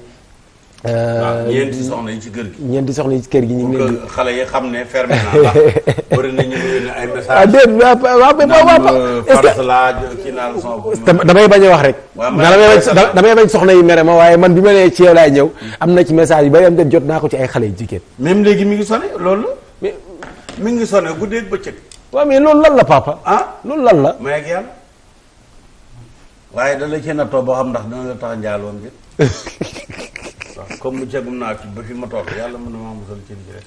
ñeenti soxna yi ci kër gi. ñeenti soxna yi ci kër gi ñu ngi leen di xale yi xam ne fermé naa ndax bëri nañu ne ay message ah déet damay bañ a wax rek. damay bañ soxna yi mere ma waaye man bi ma nee ci yow laay ñëw. am na ci message yi ba yam dem jot naa ko ci ay xale yu jigéen. même léegi mi ngi sonné loolu mi ngi sonné guddeeg bëccëg. waaw mais loolu lan la papa. loolu lan la. may ak yàlla waaye da la ci nattoo boo xam ndax dana la tax njaaloon bi waaw comme mu cegum naa ci ba fi ma toll yàlla mën na maa musal ci rek.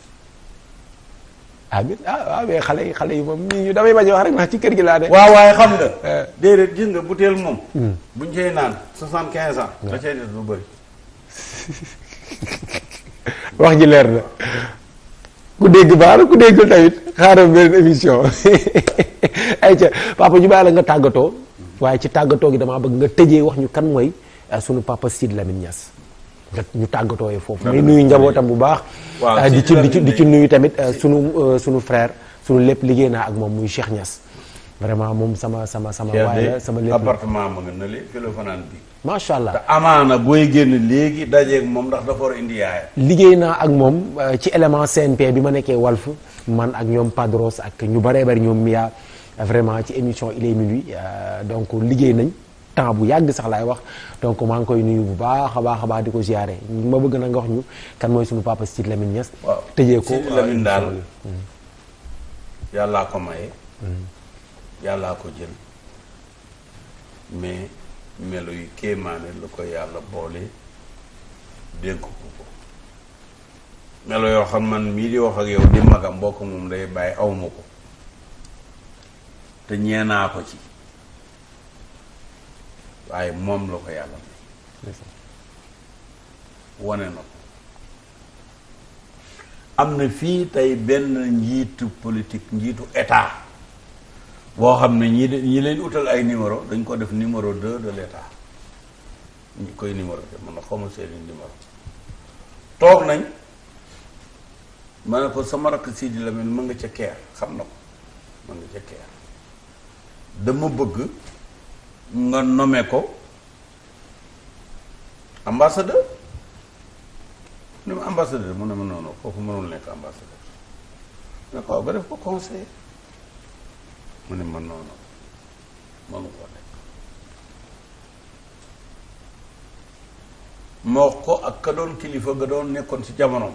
waaw mais xale yi moom nii ñu damay bañ a wax rek ndax ci kër gi laa de. waaw waaye xam nga. déedéet gis nga butéel moom. buñ cay naan 75 ans. da cay des lu bëri. wax ji leer na ku dégg baax na ku déggul tamit xaaral beneen émission ayca papa ñu bàyyi la nga tàggatoo waaye ci tàggatoo gi damaa bëgg nga tëjee wax ñu kan mooy sunu papa Sidy Lamine Niass nga ñu tàggatooyee foofu. may nuyu njabootam bu baax. di ci nuyu tamit sunu frère sunu lépp liggéey naa ak moom muy Cheikh Niass vraiment moom sama waay la sama lépp appartement ma nga na li fi la fanaan bi macha allah te amaana booy génn léegi dajeeg moom ndax dafa war a indi yaaya. liggéey naa ak moom ci élément CNP bi ma nekkee Walf man ak ñoom Padros ak ñu bëree bëri ñoom Mia vraiment ci émission il est minuit donc liggéey nañ temps bu yàgg sax laay wax donc maa ngi koy nuyu bu baax a baax di ko ziare ma bëgg na nga wax ñu kan mooy suñu papa Sidy Lamine Niass. waaw tëjee ko Sidy Lamine daal yàllaa ko maye. yàllaa ko jël mais melo yu kéemaane la ko yàlla boole dénk ko melo yoo xam man mii di wax ak yow di magam mbokk moom day bàyyi awma ko te ñeenaa ko ci waaye moom la ko yàlla may wane na ko am na fii tey benn njiitu politique njiitu état boo xam ne ñi leen utal ay numéro dañ ko def numéro 2 de l'état ñi koy numéro te man na xawma seeni numéro toog nañ ma ne ko sama rakk Sidy Lamine ma nga ca keer xam na ko ma nga ca keer dama bëgg nga nommé ko ambassadeur mu ne ma ambassadeur mu ne ma noonu foofu mënul nekk ambassadeur ne ko nga def ko conseiller mu ne ma noonu mënu ko nekk moo ko ak ka doon kilifa ga doon nekkoon ci jamonoom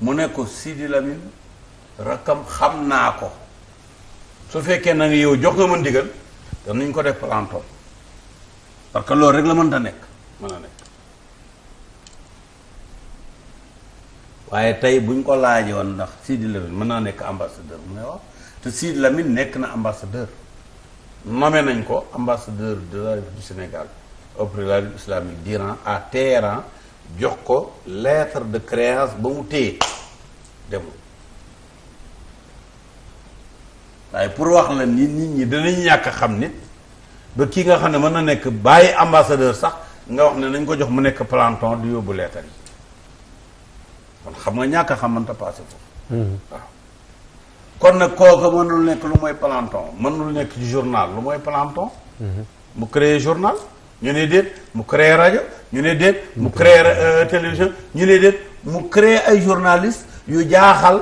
mu ne ko Sidy Lamine rakkam xam naa ko su fekkee na nga yow jox nga ma ndigal danañ ko def planton parce que loolu rek la mënta nekk mën a nekk waaye tey buñ ko laajoon ndax Sidy Lamine mën naa nekk ambassadeur mu ne waaw te Sidy Lamine nekk na ambassadeur nommé nañ ko ambassadeur de la République du Sénégal auprès de la République islamique d'Iran à Téhéran jox ko lettre de créance ba mu téye demul waaye pour wax la nit ñi danañ ñàkk a xam nit ba kii nga xam ne mën na nekk bàyyi ambassadeur sax nga wax ne nañ ko jox mu nekk planton di yóbbu lettre yi kon xam nga ñàkk a xam mënta passé foofu waaw kon nag kooku mënul nekk lu mooy planton mënul nekk ci journal lu mooy planton mu créé journal ñu ne déet mu créé rajo ñu ne déet mu créé télévision ñu ne déet mu créé ay journalistes yu jaaxal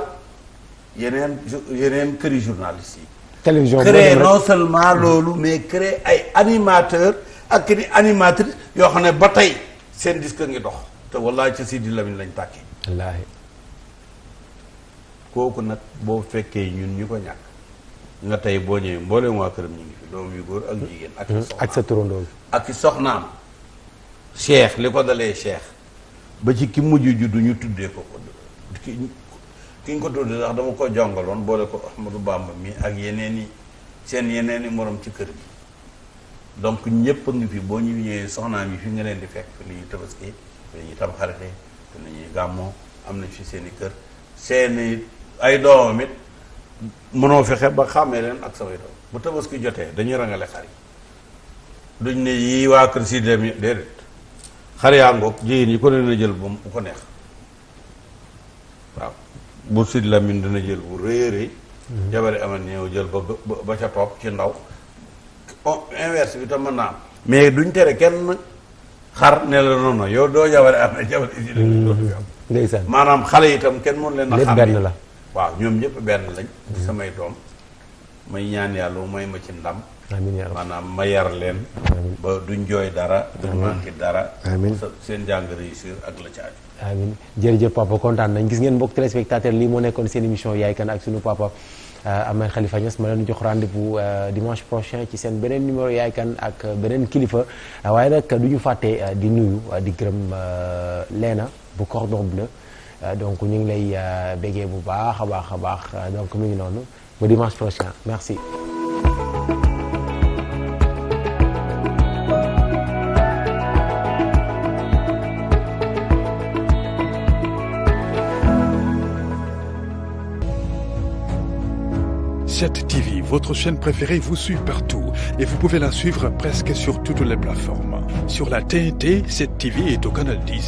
yeneen këri journalistes yi télévision créé non seulement loolu mais créé ay animateurs ak ni animatrices yoo xam ne ba tey seen disque ngi dox te wallaahi ca Sidy Lamine lañ tàkkee wallaahi kooku nag boo fekkee ñun ñu ko ñàkk nga tey boo ñëwee mbooleem waa këram ñu ngi fi doom yu góor ak jigéen ak sa turandoo ak i soxnaam cheikh li ko dalee cheikh ba ci ki mujj juddu ñu tuddee ko ki ñu ko tuddee sax dama ko jongaloon boole ko Ahmadou Bamba mi ak yeneen i morom ci kër gi donc ñëpp a ngi fi boo ñu ñëwee soxnaam yi fi nga leen di fekk fi ñuy tabaski fi ñuy tamxarite fi ñuy gàmmoo am nañ fi seen i kër seeni ay doomam it mënoo fexe ba xàmmee leen ak samay doom bu tabaski jotee dañuy rangale xar yi duñ ne yii waa kër Sidy Lamine déedéet xar yaa ngoog jigéen yi ko ne na jël bu ko neex waaw bu Sidy Lamine dina jël bu rëy a rëy jabari aman ñëw jël ba ca topp ci ndaw inverse bi tam mën naa am mais duñ tere kenn xar ne la noonu yow doo jabari am na jabari Sidy Lamine doo fi am ndeysaan maanaam xale itam kenn mën leen a xam benn la waaw ñoom ñëpp benn lañ di samay doom may ñaan yàlla may ma ci ndam amiin maanaam ma yar leen ba duñ jooy dara duñ manqué dara amiin seen jàng réussir ak la ci aju amiin jërëjëf papa kontaan nañ gis ngeen mbokk téléspectateur lii moo nekkoon seen émission yaay kan ak sunu papa Ahmed Khalifa Niass ma leen jox rendez-vous dimanche prochain ci seen beneen numéro Yaay Kan ak beneen kilifa waaye nag du ñu fàtte di nuyu di gërëm Leena bu Cordon Bleu donc ñu ngi lay béggee bu baax a baax donc mi ngi noonu ba dimanche prochain merci. Cette TV, votre chaîne préférée, vous suit partout et vous pouvez la suivre presque sur toutes les plateformes. Sur la TNT, cette TV est au canal 10.